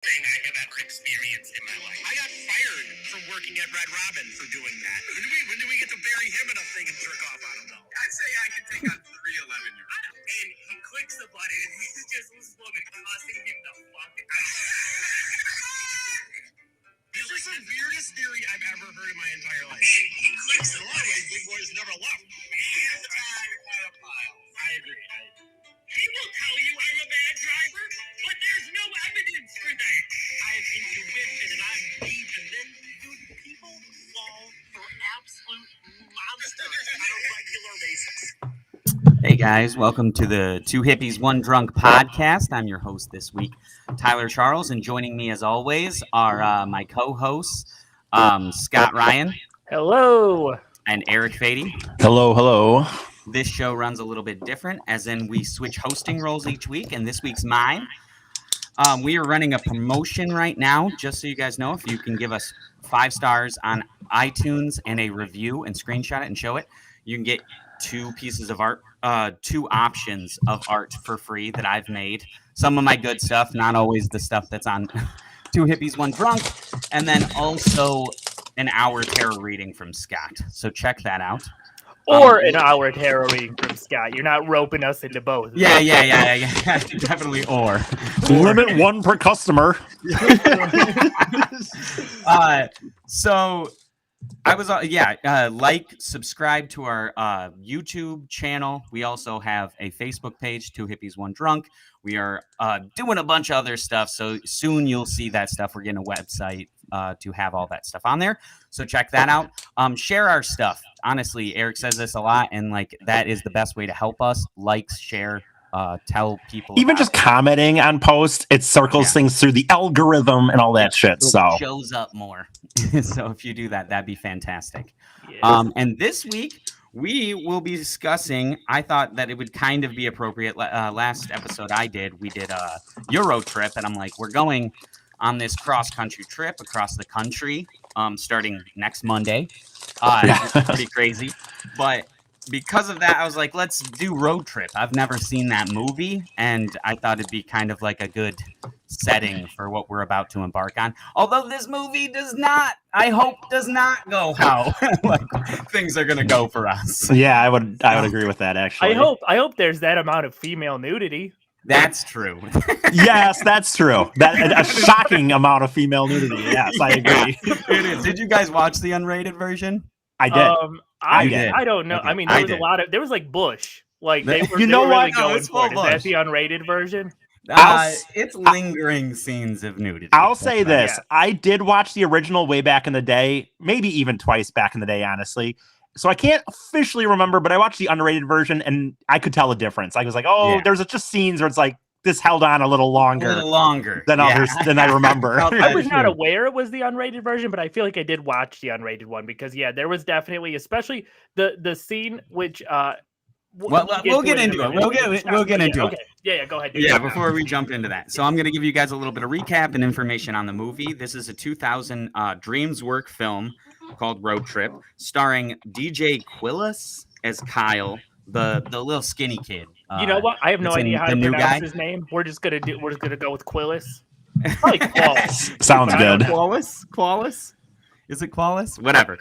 thing I have ever experienced in my life. I got fired from working at Red Robin for doing that. When do we get to bury him in a thing and jerk off on him, though? I'd say I can take on 311-year-olds. And he clicks the button, and he's just this woman cussing him the fuck out. This is the weirdest theory I've ever heard in my entire life. He clicks the button. Big boys never left. I agree. He will tell you I'm a bad driver, but there's no evidence for that. I have intuition and I'm deep, and then people fall for absolute monsters on a regular basis. Hey guys, welcome to the Two Hippies, One Drunk podcast. I'm your host this week, Tyler Charles, and joining me as always are my co-hosts, Scott Ryan. Hello. And Eric Fady. Hello, hello. This show runs a little bit different, as in we switch hosting roles each week, and this week's mine. We are running a promotion right now, just so you guys know. If you can give us 5 stars on iTunes and a review and screenshot it and show it, you can get 2 pieces of art, 2 options of art for free that I've made. Some of my good stuff, not always the stuff that's on Two Hippies, One Drunk, and then also an hour tarot reading from Scott. So check that out. Or an hour tarot reading from Scott. You're not roping us into both. Yeah. Definitely or. Limit 1 per customer. So I was, like, subscribe to our YouTube channel. We also have a Facebook page, Two Hippies, One Drunk. We are doing a bunch of other stuff. So soon you'll see that stuff. We're getting a website to have all that stuff on there. So check that out. Share our stuff. Honestly, Eric says this a lot, and like that is the best way to help us. Like, share, tell people. Even just commenting on posts, it circles things through the algorithm and all that shit. So it shows up more. So if you do that, that'd be fantastic. Yeah. And this week we will be discussing. I thought that it would kind of be appropriate. Last episode we did your road trip, and I'm like, we're going on this cross-country trip across the country, starting next Monday. It's pretty crazy. But because of that, I was like, let's do Road Trip. I've never seen that movie, and I thought it'd be kind of like a good setting for what we're about to embark on. Although this movie does not go how like things are going to go for us. yeah, I would agree with that, actually. I hope there's that amount of female nudity. That's true. Yes, that's true. That a shocking amount of female nudity. Yes, I agree. It is. Did you guys watch the unrated version? I did. I did. I don't know. Okay. I mean, there was a lot of. There was like Bush. Like they were. You know they were what? really No, going it's for it. full Is that Bush. the unrated version? It's lingering scenes of nudity. I'll say this. Yeah. I did watch the original way back in the day, maybe even twice back in the day, honestly. So I can't officially remember, but I watched the underrated version and I could tell a difference. I was like, there's just scenes where it's like, this held on a little longer than others than I remember. I was not aware it was the unrated version, but I feel like I did watch the unrated one because there was definitely, especially the scene which we'll get into it. We'll get into it. Yeah, go ahead. Before we jump into that. So I'm going to give you guys a little bit of recap and information on the movie. This is a 2000 DreamWorks film called Road Trip, starring DJ Quillis as Kyle, the little skinny kid. You know what? I have no idea how to pronounce his name. We're just gonna go with Quillis. Probably Quallis. Sounds good. Quallis? Is it Quallis? Whatever.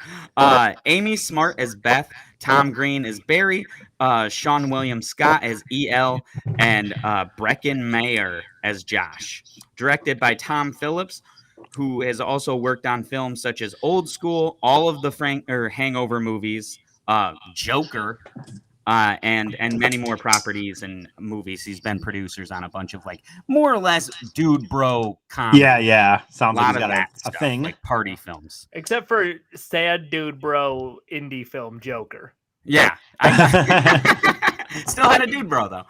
Amy Smart as Beth, Tom Green as Barry, Sean William Scott as EL, and Brecken Mayer as Josh. Directed by Tom Phillips, who has also worked on films such as Old School, all of the Hangover movies, Joker. And many more properties and movies. He's been producers on a bunch of like more or less dude bro comedy. Yeah. Sounds like he's got a stuff, thing. like party films. Except for sad dude bro indie film Joker. Yeah. Still had a dude bro though.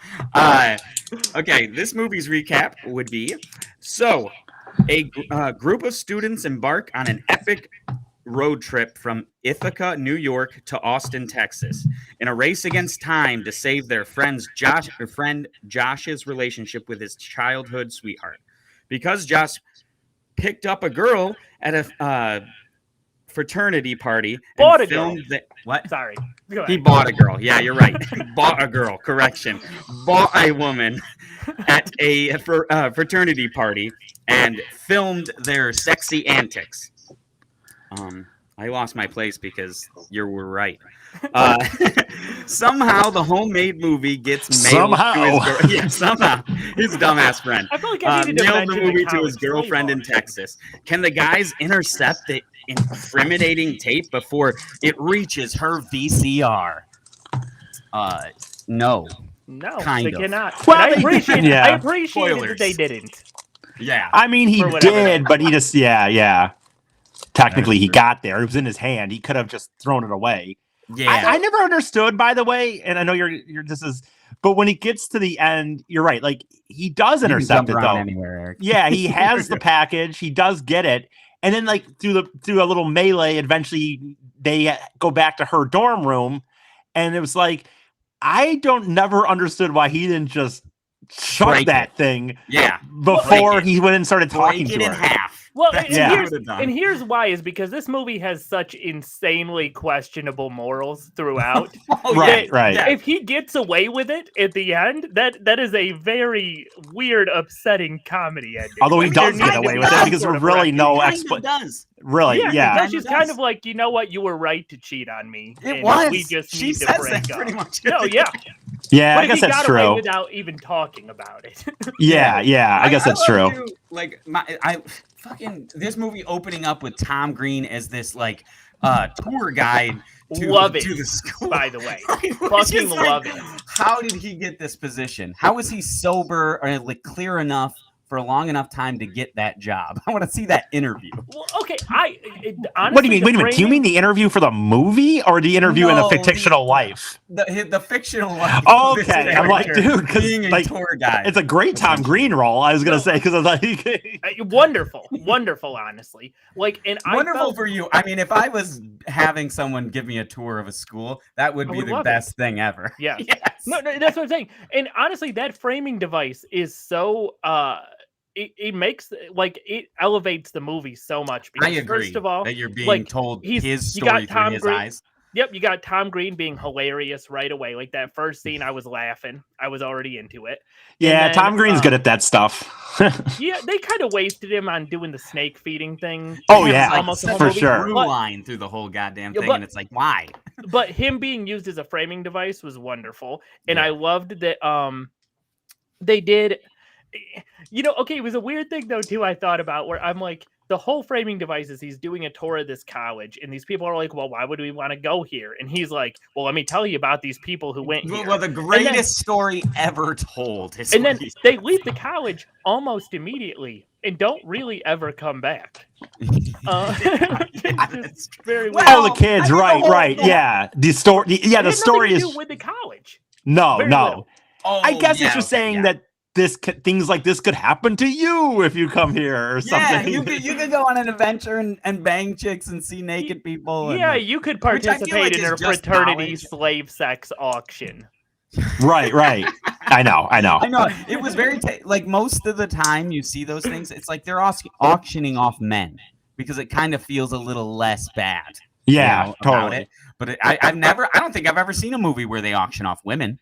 Okay, this movie's recap would be a group of students embark on an epic road trip from Ithaca, New York to Austin, Texas, in a race against time to save their friend Josh's relationship with his childhood sweetheart. Because Josh picked up a girl at a fraternity party Bought and a girl. filmed what? Sorry. Go ahead. He bought a girl. Yeah, you're right. Bought a girl. Correction. Bought a woman at a fraternity party and filmed their sexy antics. I lost my place because you were right. Somehow the homemade movie gets mailed to his somehow his dumbass friend I feel like I needed to mailed the mention movie to college his girlfriend in slave owner. Texas. Can the guys intercept the incriminating tape before it reaches her VCR? No. No, Kind they of. cannot. Well, And I they- appreciate yeah. I appreciated Spoilers. that they didn't. Yeah. I mean, he For whatever. did, but he just, yeah. Technically, That is he true. got there. It was in his hand. He could have just thrown it away. Yeah. I never understood, by the way, and I know you're this is, but when he gets to the end, you're right. Like he does You can intercept jump it around though. anywhere, Eric. Yeah, he has the package. He does get it, and then like through a little melee, eventually they go back to her dorm room, and it was like I never understood why he didn't just shut Break that it. thing Yeah. before Break it. he went and started talking Break it to in her. half. Well, That's and, Yeah. what I here's, would've done. and here's why is because this movie has such insanely questionable morals throughout. Oh, Right, yeah. right. Yeah. If he gets away with it at the end, that is a very weird, upsetting comedy ending. Although he Like, does there get needs away to with be it some because sort we're of really reckoning. no Kind explanation. of does. Really, Yeah, yeah. because Kinda she's kind does. of like, you know what, you were right to cheat on me. It and was. We just She need to says break that up. pretty much. No, yeah. Yeah, But I if guess he that's got away true. without even talking about it. Yeah, I guess that's love true. you. Like I fucking this movie opening up with Tom Green as this like tour guide Love it, to the school. by the way. It was Fucking just like, love it. How did he get this position? How was he sober or like clear enough for a long enough time to get that job? I want to see that interview. Well, okay, honestly, What do you mean? the Wait a minute. Do you framing- mean the interview for the movie or the interview in the No, fictional life? The fictional life. of this Okay, I'm like, character dude, because being a like tour guide. it's a great Tom Green role. I was gonna say because I was like, wonderful, honestly. Like, and I Wonderful felt for you. I mean, if I was having someone give me a tour of a school, that would I be would the love it. best thing ever. Yeah. Yes. No, that's what I'm saying. And honestly, that framing device is so it makes like it elevates the movie so much I because agree. first of all, that you're being like, told he's- his you got story through Tom his Green- eyes. yep, you got Tom Green being hilarious right away. Like that first scene, I was laughing. I was already into it. yeah, And then, Tom Green's good at that stuff. Yeah, they kind of wasted him on doing the snake feeding thing. Oh, It has, yeah, almost the such whole a for sure. through But- line through the whole goddamn Yeah, thing, but- and it's like, why? But him being used as a framing device was wonderful, and Yeah. I loved that they did, okay, it was a weird thing though too I thought about where I'm like, the whole framing device is he's doing a tour of this college and these people are like, well, why would we want to go here? And he's like, well, let me tell you about these people who went here. Well, the greatest story ever told. Is And what then he they leave the college almost immediately and don't really ever come back. Yeah, It's just that's true. very weird. Well, Oh, the kids, I mean, the right, whole- right, the whole- yeah. The story, yeah, It the had nothing story to is do with the college. no. very little. Oh, I guess yeah, it's just okay, saying yeah. that things like this could happen to you if you come here or Yeah, something. you could go on an adventure and bang chicks and see naked people. And Yeah, like- you could Which I feel participate like in is a just fraternity knowledge. slave sex auction. right. I know. I know it was very like most of the time you see those things, it's like they're auctioning off men because it kind of feels a little less bad. you Yeah, know, about totally. it. But I don't think I've ever seen a movie where they auction off women.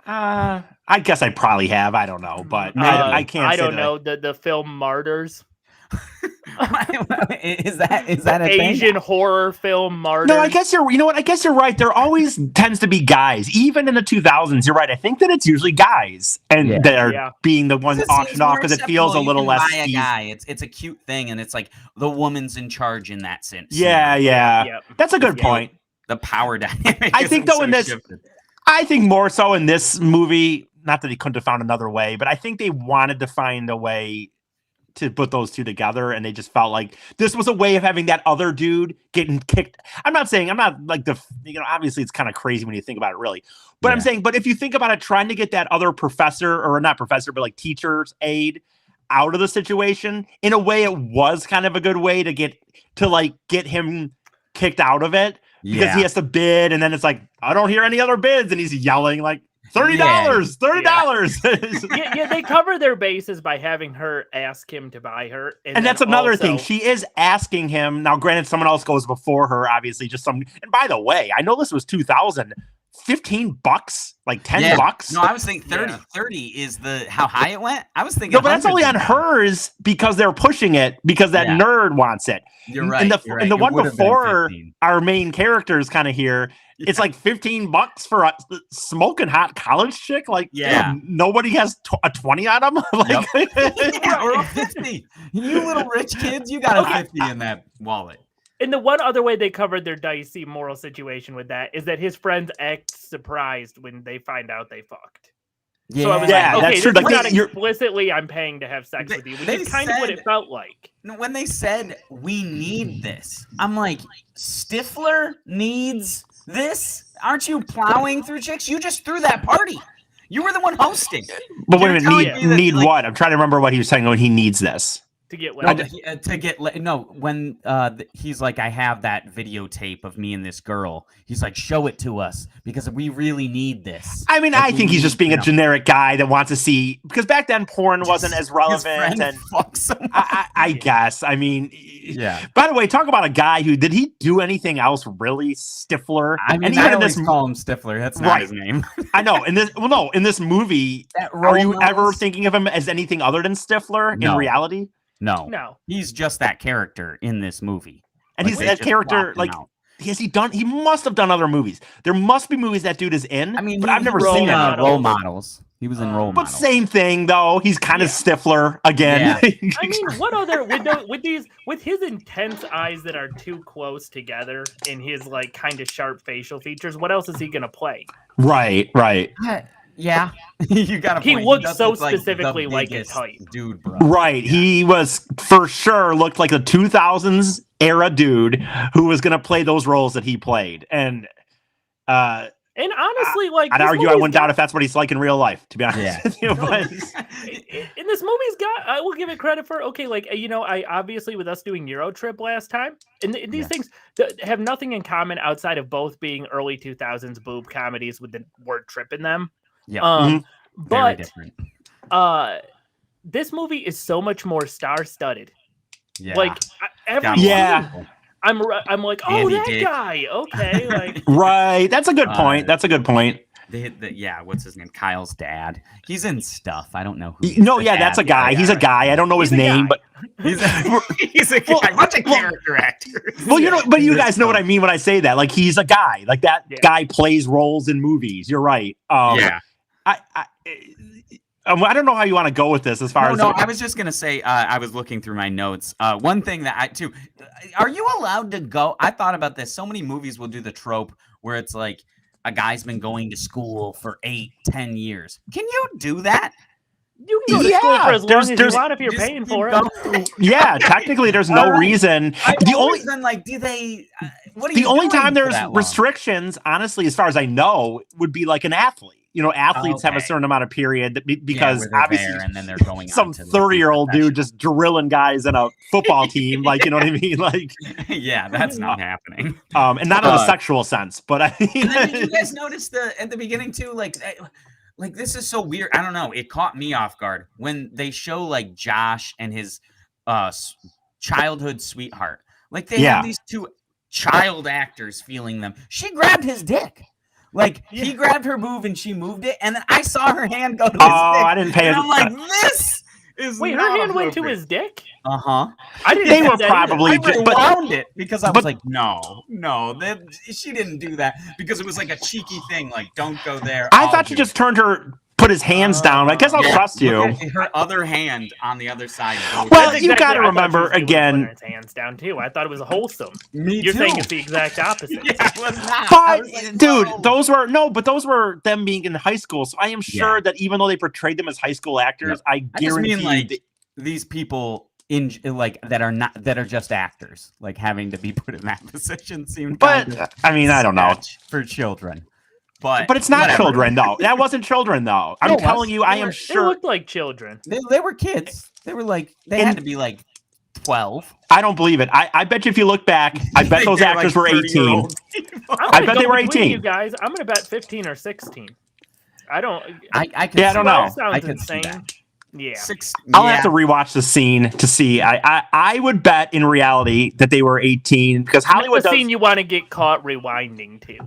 I guess I probably have. I don't know, but I can't. I say don't that know the film Martyrs, is that a thing? Asian horror film Martyrs. No, I guess you're. You know what? I guess you're right. There always tends to be guys, even in the 2000s. You're right. I think that it's usually guys, and Yeah. that are Yeah. being the ones It seems auctioned off more because it feels a acceptable. little You less. can buy a easy. guy. It's a cute thing, and it's like the woman's in charge in that sense. Yeah. Yep. That's a good Yeah. point. The power dynamic. I think, isn't though, in this- shifted. I think more so in this movie. Not that he couldn't have found another way, but I think they wanted to find a way to put those two together, and they just felt like this was a way of having that other dude getting kicked. I'm not like obviously it's kind of crazy when you think about it, really. But I'm Yeah. saying, but if you think about it, trying to get that other professor, or not professor, but like teacher's aide out of the situation, in a way, it was kind of a good way to get him kicked out of it because he has to bid, and then it's like, I don't hear any other bids, and he's yelling like $30, $30. yeah, they cover their bases by having her ask him to buy her, And that's another thing. also- She is asking him. Now, granted, someone else goes before her, obviously, and by the way, I know this was 2000. $15, like $10. Yeah. No, I was thinking 30. Yeah. 30 is how high it went. I was thinking. No, but that's only on hundreds. hers because they're pushing it because that Yeah. nerd wants it. You're right. And the, you're right. and the It one would have been before 15. our main characters kind of here, it's like $15 for a smoking hot college chick. Like, Yeah. dude, nobody has a 20 on them. Like, Yeah, or a 50. You little rich kids, you got a 50 in that wallet. And the one other way they covered their dicey moral situation with that is that his friends act surprised when they find out they fucked. Yeah, So I was Yeah, like, that's okay, true. this Like, is not you're- explicitly I'm paying to have sex They- with you, which they is kind of what said- it felt like. when they said we need this, I'm like, Stifler needs this? Aren't you plowing through chicks? You just threw that party. You were the one hosting. but wait a You're minute, telling need, me that, need like- what? I'm trying to remember what he was saying when he needs this. To get No, what? to get when he's like, I have that videotape of me and this girl. He's like, show it to us because we really need this. I mean, Like, I we think he's just need- being you a know. generic guy that wants to see, because back then porn wasn't as His relevant. friend And fucks someone. I guess. I mean, Yeah. By the way, talk about a guy who did he do anything else really? Stifler. I mean, and I even in always this, call him Stifler. That's not Right. his name. I know. In this movie, That are role you ever models- thinking of him as anything other than Stifler in No. reality? No. No. He's just that character in this movie. And Like, he's they that just character. swapped him Like, out. has he done? He must have done other movies. There must be movies that dude is in. I mean, but he- I've never he was seen in, it. Role Models. He was in Role But Models. same thing though. He's kind of Yeah. Stifler again. I mean, what other with his intense eyes that are too close together and his like kind of sharp facial features? What else is he gonna play? right. Yeah, you got to. He looks so specifically like his type. dude, bro. Right. He was for sure looked like a 2000s era dude who was going to play those roles that he played. And And honestly, like I'd this argue I movie's wouldn't doubt if that's what he's like in real life, to be honest Yeah. with you. But And this movie's got, I will give it credit for, okay, like, I obviously with us doing Euro Trip last time, and these Yeah. things have nothing in common outside of both being early 2000s boob comedies with the word trip in them. Yeah, Um, very but different. this movie is so much more star-studded. Yeah, Like every Got Yeah. scene, I'm like, oh, Andy that Dick. guy, okay, like. right. That's a good point. That's a good point. they hit the what's his name? Kyle's dad. He's in stuff. I don't know who. No, the yeah, that's a dad guy. is. He's a guy. I don't know his He's a name, guy. but He's a Well, guy. Bunch of well- character actors. well, you know, but you In this guys know what I film. mean when I say that. Like he's a guy. Like that Yeah. guy plays roles in movies. You're right. Yeah. I don't know how you want to go with this as far No, as I was just gonna say. I was looking through my notes. One thing that are you allowed to go? I thought about this. So many movies will do the trope where it's like a guy's been going to school for 8-10 years. Can you do that? You can go to school Yeah, for as long there's- as there's- you want if you're Just paying keep for it. going. yeah, technically there's no All right. reason. I've The only always been like, do they? What are the you only doing time for there's that long? restrictions, honestly, as far as I know, would be like an athlete. You know, athletes have a Okay. certain amount of period Yeah, because where they're obviously there and then they're going some on to, like, 30-year-old dude professional. just drilling guys in a football team, like, you know what I mean? Like, Yeah, that's not happening. and not in a Uh, sexual sense, but I mean, And then did you guys notice at the beginning too, like this is so weird. I don't know. It caught me off guard when they show like Josh and his childhood sweetheart. Like they Yeah. have these two child actors feeling them. She grabbed his dick. Like he grabbed her boob and she moved it, and then I saw her hand go to his dick. I didn't pay and it. I'm like, this is Wait, her not hand went to appropriate. his dick? Uh-huh. I didn't They see were that probably I either. ju- but- rewound it because I was but- like, no, she didn't do that because it was like a cheeky thing, like don't go there. I I'll thought you do just turned her, put his hands down. I guess I'll Yeah, trust you. look at her other hand on the other side. Well, That's you exactly gotta what I thought remember, she was doing, again- putting her hands down too. I thought it was wholesome. me You're too. saying it's the exact opposite. Yeah, it was not. I But was like, dude, no. those were them being in high school. So I am sure that even though they portrayed them as high school actors, I I just guarantee mean like these people in like that are just actors, like having to be put in that position seemed. kind of But I mean, I don't know. sketch for children. But But it's not whatever. children though. That wasn't children though. I'm No, it telling was. you, I am They sure. looked like children. They were kids. They were like they And- had to be like 12. I don't believe it. I bet you if you look back, I bet those They're, actors like, were 18. 30-year-old. I'm I gonna bet go they were between 18. You guys, I'm gonna bet 15 or 16. I don't. I could Yeah, I see don't that. know. That sounds I could see insane. that. Yeah. I'll have to rewatch the scene to see. I would bet in reality that they were 18 because Hollywood the does. scene you want to get caught rewinding to.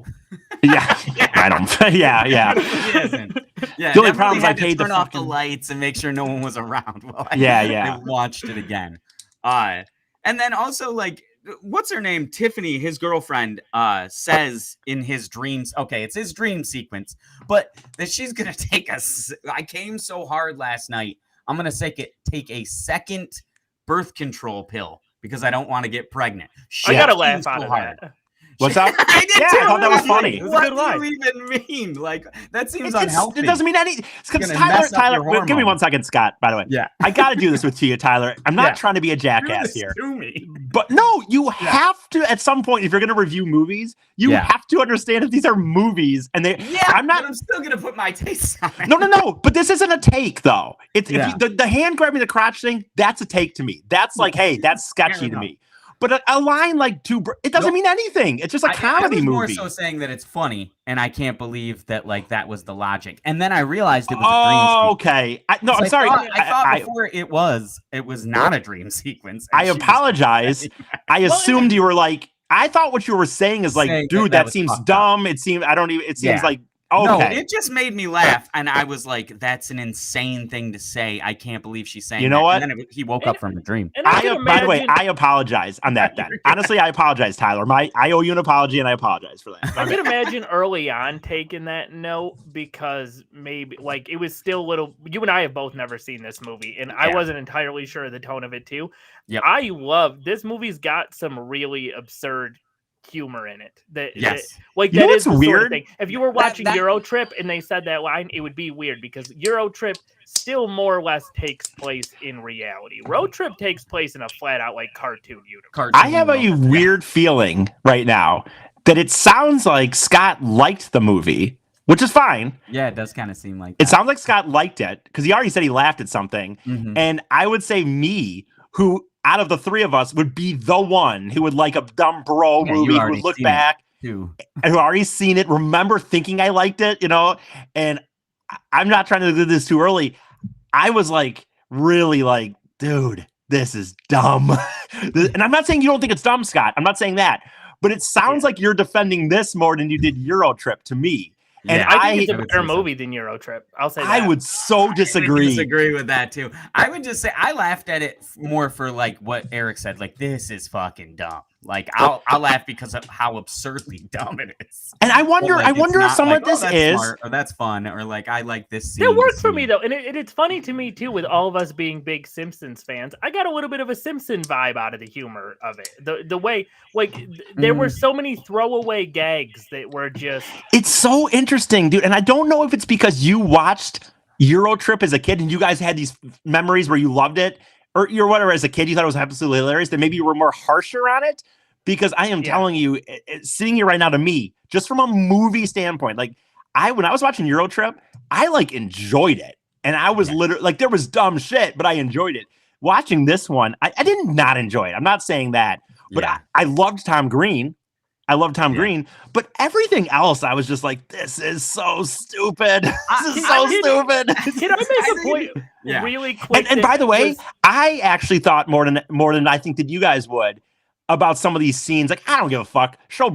Yeah, I don't. Yeah. He isn't. Yeah, The only definitely problem is I had to paid the turn off the fucking- lights and make sure no one was around while Yeah. I watched it again. And then also like, what's her name? Tiffany, his girlfriend, says in his dreams. Okay, it's his dream sequence, but that she's gonna take I came so hard last night. I'm gonna take a second birth control pill because I don't want to get pregnant. I gotta came laugh so out of hard. that. What's up? I did Yeah, too. I thought that was funny. It was a What good do line. you even mean? Like that seems It unhealthy. doesn't mean any. Because gonna mess up Tyler, your give me 1 hormones. second, Scott. By the way, Yeah. I got to do this with you, Tyler. I'm not Yeah. trying to be a Do jackass this here, to me. but no, you have to at some point if you're going to review movies, you Yeah. have to understand if these are movies and they. Yeah, I'm not. But I'm still gonna put my taste on it. No. But this isn't a take, though. It's Yeah. if the hand grabbing the crotch thing. That's a take to me. That's like, hey, that's sketchy to enough. me. But a line like it doesn't Nope. mean anything. It's just a comedy I was more movie. so saying that it's funny, and I can't believe that like that was the logic. And then I realized it was a Oh, dream sequence. okay. No, I'm I sorry. Thought, I thought before it was not a dream sequence. and I she was apologize. I assumed you were like. I thought what you were saying is like, Saying dude, that that was seems fucked up. dumb. It seems. I don't even. It seems Yeah. like. No, Okay. it just made me laugh, and I was like, "That's an insane thing to say. I can't believe she's saying." You know that. what? And then he woke up from a dream. And I can By the way, imagine- I apologize on that. Then honestly, I apologize, Tyler. I owe you an apology, and I apologize for that. I can imagine early on taking that note because maybe like it was still a little. You and I have both never seen this movie, and I Yeah. wasn't entirely sure of the tone of it too. Yep. I love this movie's got some really absurd humor in it. Yes. Like You know that what's is the sort of weird? thing. If you were watching that- Euro Trip and they said that line, it would be weird because Euro Trip still more or less takes place in reality. Road Trip takes place in a flat out like cartoon universe. I have a weird feeling right now that it sounds like Scott liked the movie, which is fine. Yeah, it does kind of seem like It sounds like Scott liked it because he already said he laughed at something. Mhm. And I would say me, who out of the three of us would be the one who would like a dumb bro Yeah, you movie, who already would look seen it. back too. and who already seen it, remember thinking I liked it, and I'm not trying to do this too early. I was like, really like, dude, this is dumb. And I'm not saying you don't think it's dumb, Scott. I'm not saying that. But it sounds like you're defending this more than you did Euro Trip to me. And Yeah. I think it's I a would better say so. movie than Euro Trip. I'll say that. I would so disagree. I disagree with that too. I would just say I laughed at it more for like what Eric said. Like this is fucking dumb. Like I'll laugh because of how absurdly dumb it is. And I wonder, But, like, I it's wonder if not some like, of this that's is. smart, or that's fun, or like I like this scene. It worked for me though, and it's funny to me too. With all of us being big Simpsons fans, I got a little bit of a Simpson vibe out of the humor of it. The way, like, there were so many throwaway gags that were just. It's so interesting, dude. And I don't know if it's because you watched Euro Trip as a kid and you guys had these memories where you loved it, or you're whatever as a kid you thought it was absolutely hilarious. That maybe you were more harsher on it. Because I am telling you, sitting here right now to me, just from a movie standpoint, like when I was watching Euro Trip, I like enjoyed it. And I was literally like, there was dumb shit, but I enjoyed it. Watching this one, I did not enjoy it. I'm not saying that, but Yeah. I loved Tom Green. I love Tom Green, but everything else, I was just like, this is so stupid. This is so stupid. Can I make a point really quick? And by the way, I actually thought more than I think that you guys would about some of these scenes. Like, I don't give a fuck. Show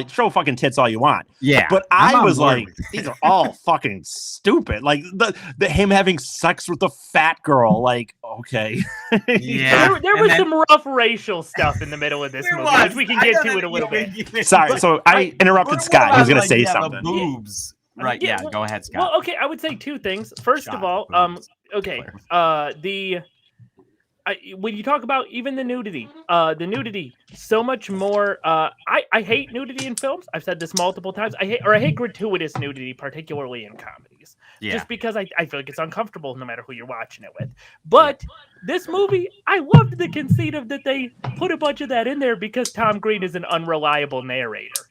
show fucking tits all you want. Yeah. But I'm I on was board like, with these are all fucking stupid. Like the him having sex with the fat girl. Like, okay. Yeah. there was some rough racial stuff in the middle of this movie, which we can get to in a little bit. Sorry. So I interrupted Scott. He was going to say something. Boobs. Right. Yeah. Go ahead, Scott. Well, okay. I would say two things. First of all, okay. When you talk about even the nudity, so much more. I hate nudity in films. I've said this multiple times. I hate gratuitous nudity, particularly in comedies, just because I feel like it's uncomfortable no matter who you're watching it with. But this movie, I loved the conceit of that they put a bunch of that in there because Tom Green is an unreliable narrator.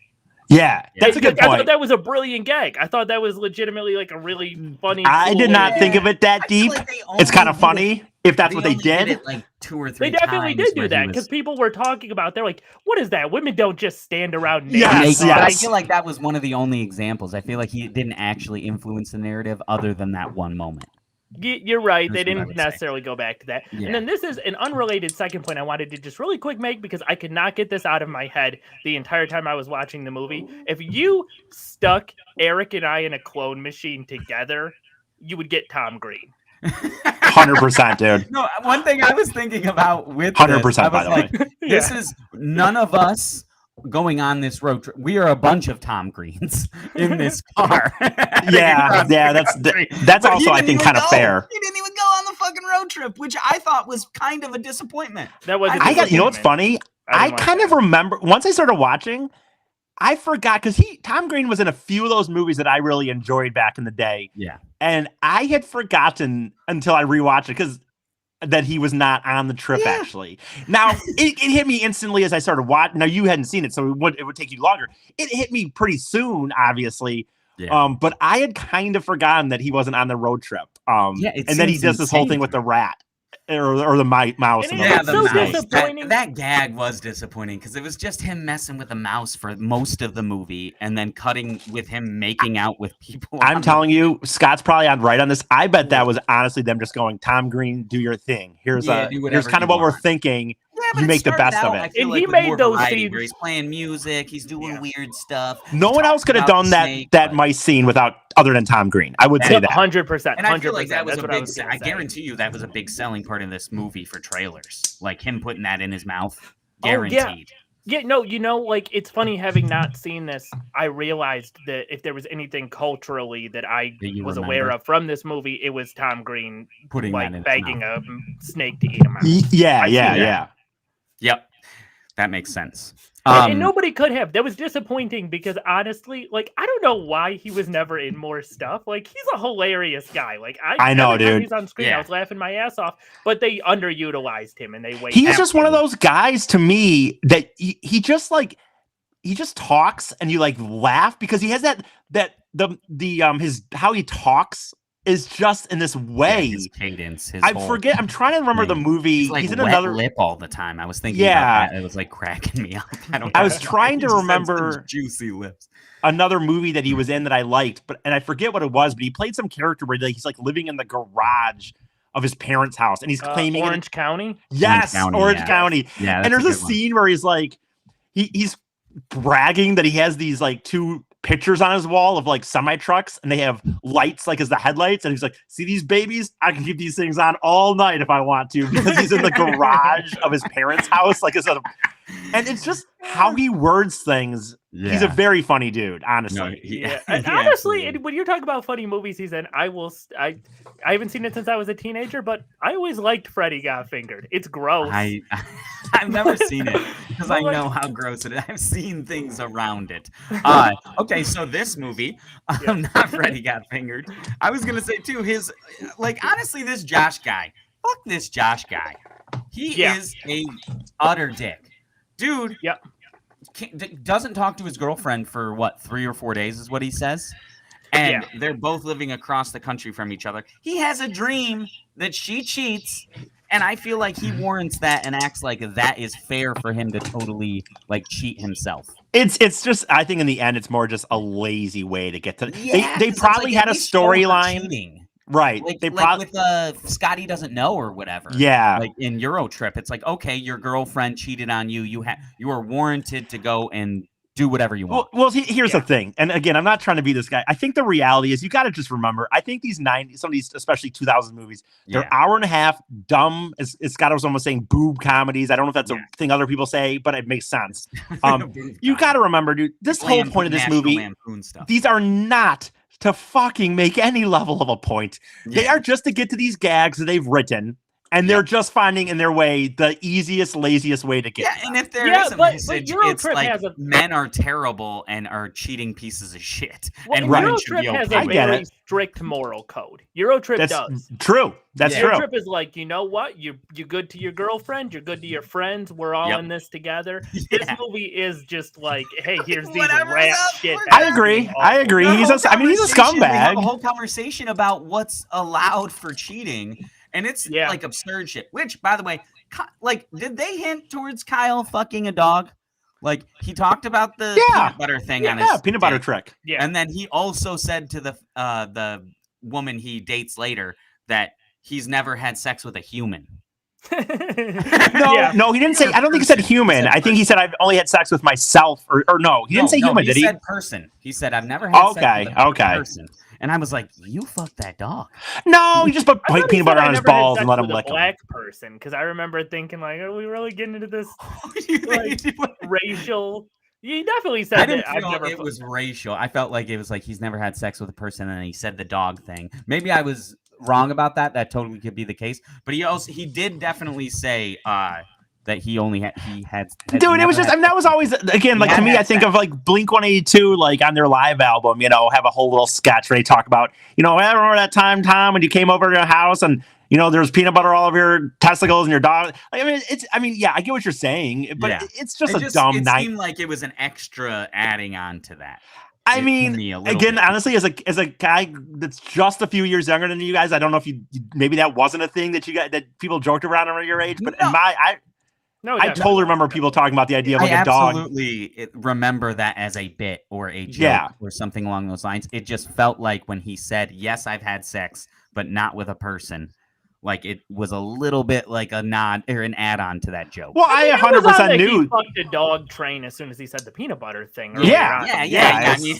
Yeah, that's a good I thought point. that was a brilliant gag. I thought that was legitimately like a really funny. I cool did not way. think of it that deep. It's kind of funny if that's what they did. Like 2 or 3 They definitely times did do where that he because was- people were talking about. They're like, "What is that? Women don't just stand around." naked." Yes, But I yes. feel like that was one of the only examples. I feel like he didn't actually influence the narrative other than that one moment. You're right. They That's what I didn't would say. necessarily go back to that. Yeah. And then this is an unrelated second point I wanted to just really quick make because I could not get this out of my head the entire time I was watching the movie. If you stuck Eric and I in a clone machine together, you would get Tom Green. 100%, dude. No, one thing I was thinking about with 100%, this, I by was the like, way. this is none of us going on this road trip. We are a bunch of Tom Greens in this car. Yeah, that's But he also I didn't think even kind of go. fair. He didn't even go on the fucking road trip, which I thought was kind of a disappointment. That was. I You know what's funny? I didn't like kind that. of remember once I started watching, I forgot because Tom Green was in a few of those movies that I really enjoyed back in the day. Yeah. And I had forgotten until I rewatched it because that he was not on the trip Yeah. actually. Now it hit me instantly as I started watching. Now you hadn't seen it, so it would take you longer. It hit me pretty soon, obviously. Yeah. But I had kind of forgotten that he wasn't on the road trip. Yeah, it and then he seems does this whole insane thing to with the me. rat or the mouse. And in it- the Yeah, it's the so mouse. disappointing. That gag was disappointing because it was just him messing with the mouse for most of the movie and then cutting with him making out with people. I'm on the- telling you, Scott's probably right on this. I bet that was honestly them just going, Tom Green, do your thing. Here's Yeah, do here's whatever kind of you what we're want. thinking. Yeah, but You it make the started best of out, it. I feel And like, he with made more those variety, scenes- where he's playing music, he's doing Yeah. weird stuff. No one talking else could have about done the that snake, that but- mice scene without other than Tom Green. I would say that. 100%. And I feel like that was That's a what I big. was I gonna say. guarantee you that was a big selling part of this movie for trailers, like him putting that in his mouth. Oh, yeah. Guaranteed. Yeah, no, like it's funny having not seen this. I realized that if there was anything culturally that I That you was remember? aware of from this movie, it was Tom Green Putting that in like his begging mouth. a snake to eat him out. Yeah, I see yeah, that. yeah. Yep, that makes sense. And nobody could have. That was disappointing because honestly, like I don't know why he was never in more stuff. Like he's a hilarious guy. Like I know, every time dude. He's on screen. Yeah. I was laughing my ass off, but they underutilized him and they wasted. He's just one of those guys to me that he just like he just talks and you like laugh because he has his how he talks is just in this way. his cadence. His I whole forget. I'm trying to remember the thing. movie. He's like He's in wet another. lip all the time. I was thinking, Yeah. about that. It was like cracking me up. I don't. I know was why. trying to He just has remember- such juicy lips. Another movie that he was in that I liked, and I forget what it was, but he played some character where he's like living in the garage of his parents' house, and he's claiming Orange County. Yes, Orange County, Orange yeah. County. Yeah, And that's there's a good one. scene where he's like, he's bragging that he has these like two pictures on his wall of like semi trucks, and they have lights like as the headlights, and he's like, "See these babies? I can keep these things on all night if I want to," because he's in the garage of his parents' house, like and it's just how he words things. Yeah. He's a very funny dude, honestly. No, Yeah, and honestly, when you're talking about funny movies he's in, I haven't seen it since I was a teenager, but I always liked Freddy Got Fingered. It's gross. I've never seen it because I Well, like- know how gross it is. I've seen things around it. Okay, so this movie, not Freddy Got Fingered. I was gonna say too, his like honestly, this Josh guy. Fuck this Josh guy. He Yeah. is a utter dick, dude. Yep. Doesn't talk to his girlfriend for what 3 or 4 days is what he says. And they're both living across the country from each other. He has a dream that she cheats, and I feel like he warrants that and acts like that is fair for him to totally like cheat himself. It's just I think in the end it's more just a lazy way to get to Yeah, they 'cause it's probably like, had a at least show her storyline. cheating. Right. Like, They like probably with Scotty doesn't know or whatever. Yeah. Like in Euro Trip, it's like, okay, your girlfriend cheated on you. You are warranted to go and do whatever you want. Well, here's the thing, and again, I'm not trying to be this guy. I think the reality is you got to just remember. I think these some of these, especially 2000s movies, they're hour and a half, dumb. As Scott was almost saying, boob comedies. I don't know if that's a thing other people say, but it makes sense. You got to remember, dude. This whole point of this movie, these are not to fucking make any level of a point. They are just to get to these gags that they've written. And they're just finding in their way the easiest, laziest way to get. Yeah, and if there is a but message, Euro it's Trip like has a- men are terrible and are cheating pieces of shit, Well, and women Euro should Trip be has okay. a I get very it. strict moral code. Euro Trip That's does. true. That's Euro true. Trip is like, you know what? You're good to your girlfriend. You're good to your friends. We're all in this together. This Yeah. movie is just like, hey, here's these Whatever's rat up, shit. we're I agree. I agree. The He's whole I mean, he's a conversation- We have a scumbag. whole conversation about what's allowed for cheating, and it's like absurd shit. Which, by the way, like, did they hint towards Kyle fucking a dog? Like, he talked about the peanut butter thing on his peanut butter dick. trick. Yeah. And then he also said to the woman he dates later that he's never had sex with a human. No, he didn't say. I don't think he said human. I think he said I've only had sex with myself, or no, he didn't say human. Did he? He said person. He said I've never had sex with a Okay. person. And I was like, you fucked that dog. No, he just put I thought he peanut butter said I on his never had balls sex and let him with a lick them. black person, because I remember thinking like, are we really getting into this Like, racial? He definitely said I didn't that. feel it was racial. I felt like it was like he's never had sex with a person, and he said the dog thing. Maybe I was wrong about that. That totally could be the case. But he did definitely say that he had. Dude, it was just. I mean, that was always again like to me. I think of like Blink-182, like on their live album. Have a whole little sketch where they talk about. I remember that time, Tom, when you came over to your house and. There's peanut butter all over your testicles and your dog. I get what you're saying, but it's just a dumb night. It seemed like it was an extra adding on to that. I mean, again, honestly, as a guy that's just a few years younger than you guys, I don't know if maybe that wasn't a thing that that people joked around your age, but I totally remember people talking about the idea of like a dog. I absolutely remember that as a bit or a joke or something along those lines. It just felt like when he said, "Yes, I've had sex, but not with a person." Like it was a little bit like a nod or an add-on to that joke. Well, I 100% knew. He fucked a dog train as soon as he said the peanut butter thing. Yeah. I mean,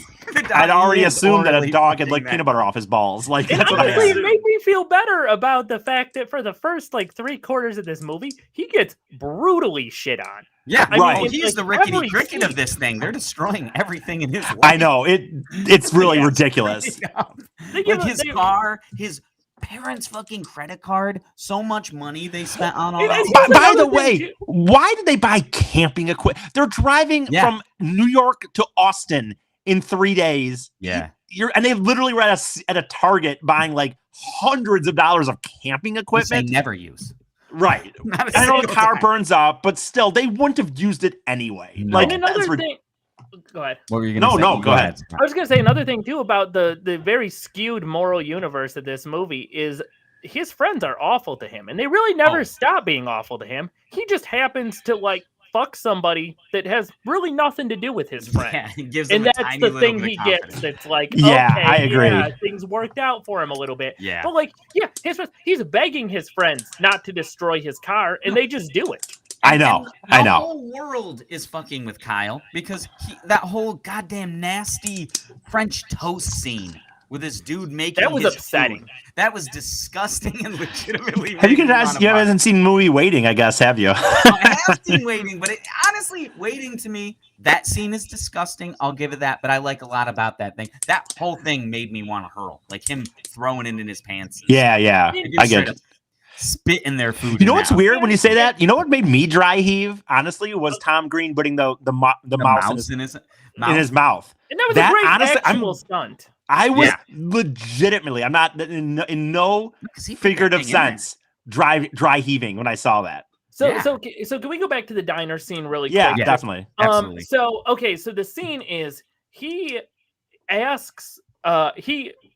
I'd already assumed that a dog had licked peanut butter off his balls. Like that's what honestly, it made me feel better about the fact that for the first like 3/4 of this movie, he gets brutally shit on. Yeah, right. He's the rickety cricket of this thing. They're destroying everything in his life. I know it's really ridiculous. Like his car, his parents' fucking credit card, so much money they spent on all that. By the way, why did they buy camping equipment? They're driving from New York to Austin in 3 days. Yeah. And they literally were at a Target buying like hundreds of dollars of camping equipment. They never use. Right. I know the car burns up, but still, they wouldn't have used it anyway. No. Like another thing. Go ahead. What were you going to say? No, go ahead. I was going to say another thing too about the very skewed moral universe of this movie is his friends are awful to him, and they really never stop being awful to him. He just happens to like fuck somebody that has really nothing to do with his friend. Yeah, he gives and him that's the thing he gets. That's like, I agree. Things worked out for him a little bit. Yeah. But like, he's begging his friends not to destroy his car, and they just do it. I know. The whole world is fucking with Kyle because that whole goddamn nasty French toast scene with this dude making that was upsetting. Food. That was disgusting and legitimately. You haven't seen movie Waiting, I guess, have you? I have seen Waiting, but honestly, Waiting to me, that scene is disgusting. I'll give it that, but I like a lot about that thing. That whole thing made me want to hurl, like him throwing it in his pants. Yeah. I get it. Spit in their food. You know what's weird when you say that? You know what made me dry heave? Honestly, was Tom Green putting the mouse in his mouth. And that was a great actual stunt. I was legitimately, I'm not in no figurative sense, dry heaving when I saw that. So can we go back to the diner scene really quick? Yeah, definitely. Absolutely. So the scene is he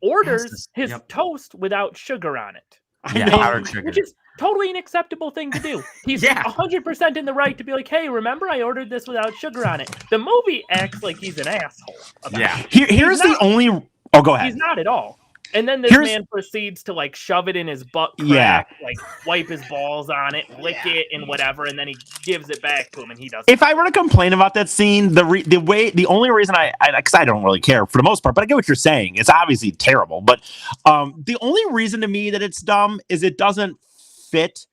orders his toast without sugar on it. Powdered sugar. Which is totally an acceptable thing to do. He's 100% in the right to be like, hey, remember I ordered this without sugar on it. The movie acts like he's an asshole about it. Here's the only... Oh, go ahead. He's not at all. And then this man proceeds to like shove it in his butt crack, like wipe his balls on it, lick it, and whatever, and then he gives it back to him, and he doesn't. If I were to complain about that scene, the only reason because I don't really care for the most part, but I get what you're saying. It's obviously terrible, but the only reason to me that it's dumb is it doesn't fit,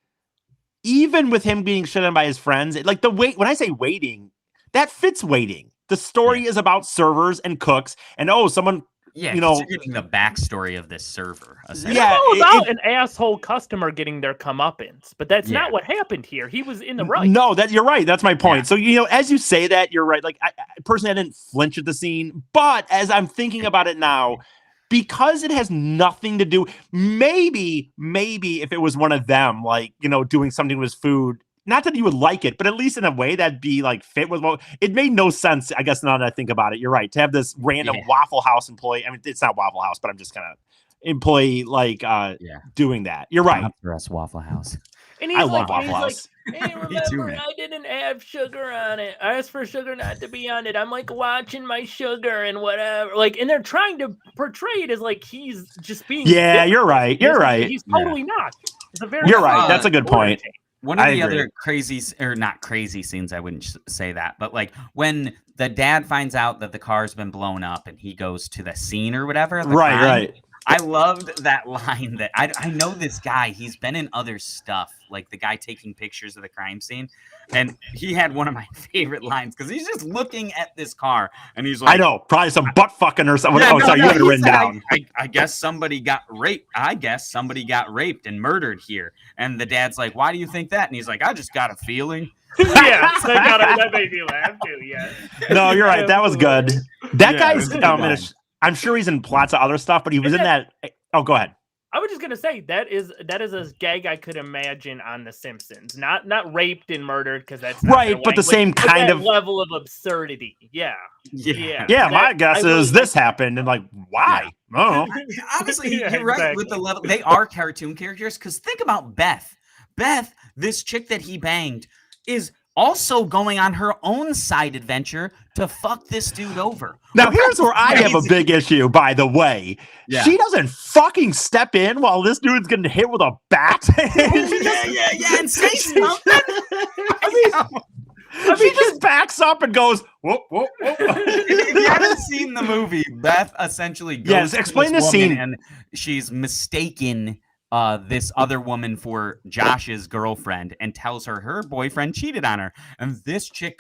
even with him being shit on by his friends. Like when I say Waiting, that fits Waiting. The story is about servers and cooks, and someone. Yeah, you're getting the backstory of this server. It's all about an asshole customer getting their comeuppance, but that's not what happened here. He was in the right. No, you're right. That's my point. So, as you say that, you're right. Like, I personally, I didn't flinch at the scene, but as I'm thinking about it now, because it has nothing to do, maybe if it was one of them, like, doing something with food, not that you would like it, but at least in a way that'd be like fit with what it made no sense. I guess now that I think about it, you're right. To have this random Waffle House employee. I mean, it's not Waffle House, but I'm just kind of employee like doing that. You're right. For us, Waffle House. And I love Waffle House. Like, hey, remember, I didn't have sugar on it. I asked for sugar not to be on it. I'm like watching my sugar and whatever. Like, and they're trying to portray it as like he's just being. Yeah, different. you're right. You're right. He's totally not. It's a very You're right. That's a good point. One of I the agree. other crazy, or not crazy scenes, I wouldn't say that, but like when the dad finds out that the car's been blown up and he goes to the scene or whatever. the Right, crime, right. I loved that line that I know this guy, he's been in other stuff, like the guy taking pictures of the crime scene. And he had one of my favorite lines because he's just looking at this car and he's like, I know, probably some butt fucking or something. Yeah, Oh, no, sorry, no, you have it he written said, down. I guess somebody got raped. I guess somebody got raped and murdered here. And the dad's like, why do you think that? And he's like, I just got a feeling. Yeah, that made me laugh too. Yeah. No, you're right. That was good. That Yeah, guy's. it was a good line. I'm sure he's in lots of other stuff, but he was in that. Oh, go ahead. I was just gonna say that is a gag I could imagine on The Simpsons. Not raped and murdered because that's not Right, their but the language, same but kind that of. level of absurdity. Yeah. Yeah. Yeah, my That- guess I really is this happened, and like, why? Oh, Honestly, Yeah, you're right with exactly. the level. They are cartoon characters because think about Beth. Beth, this chick that he banged, is also going on her own side adventure to fuck this dude over. now here's where I have a Crazy. big issue. By the way, Yeah. she doesn't fucking step in while this dude's getting hit with a bat. yeah, and say something. She just backs up and goes, whoop, whoop, whoop. If you haven't seen the movie, Beth essentially goes Yes, to explain this the woman scene. and she's mistaken this other woman for Josh's girlfriend and tells her boyfriend cheated on her. And this chick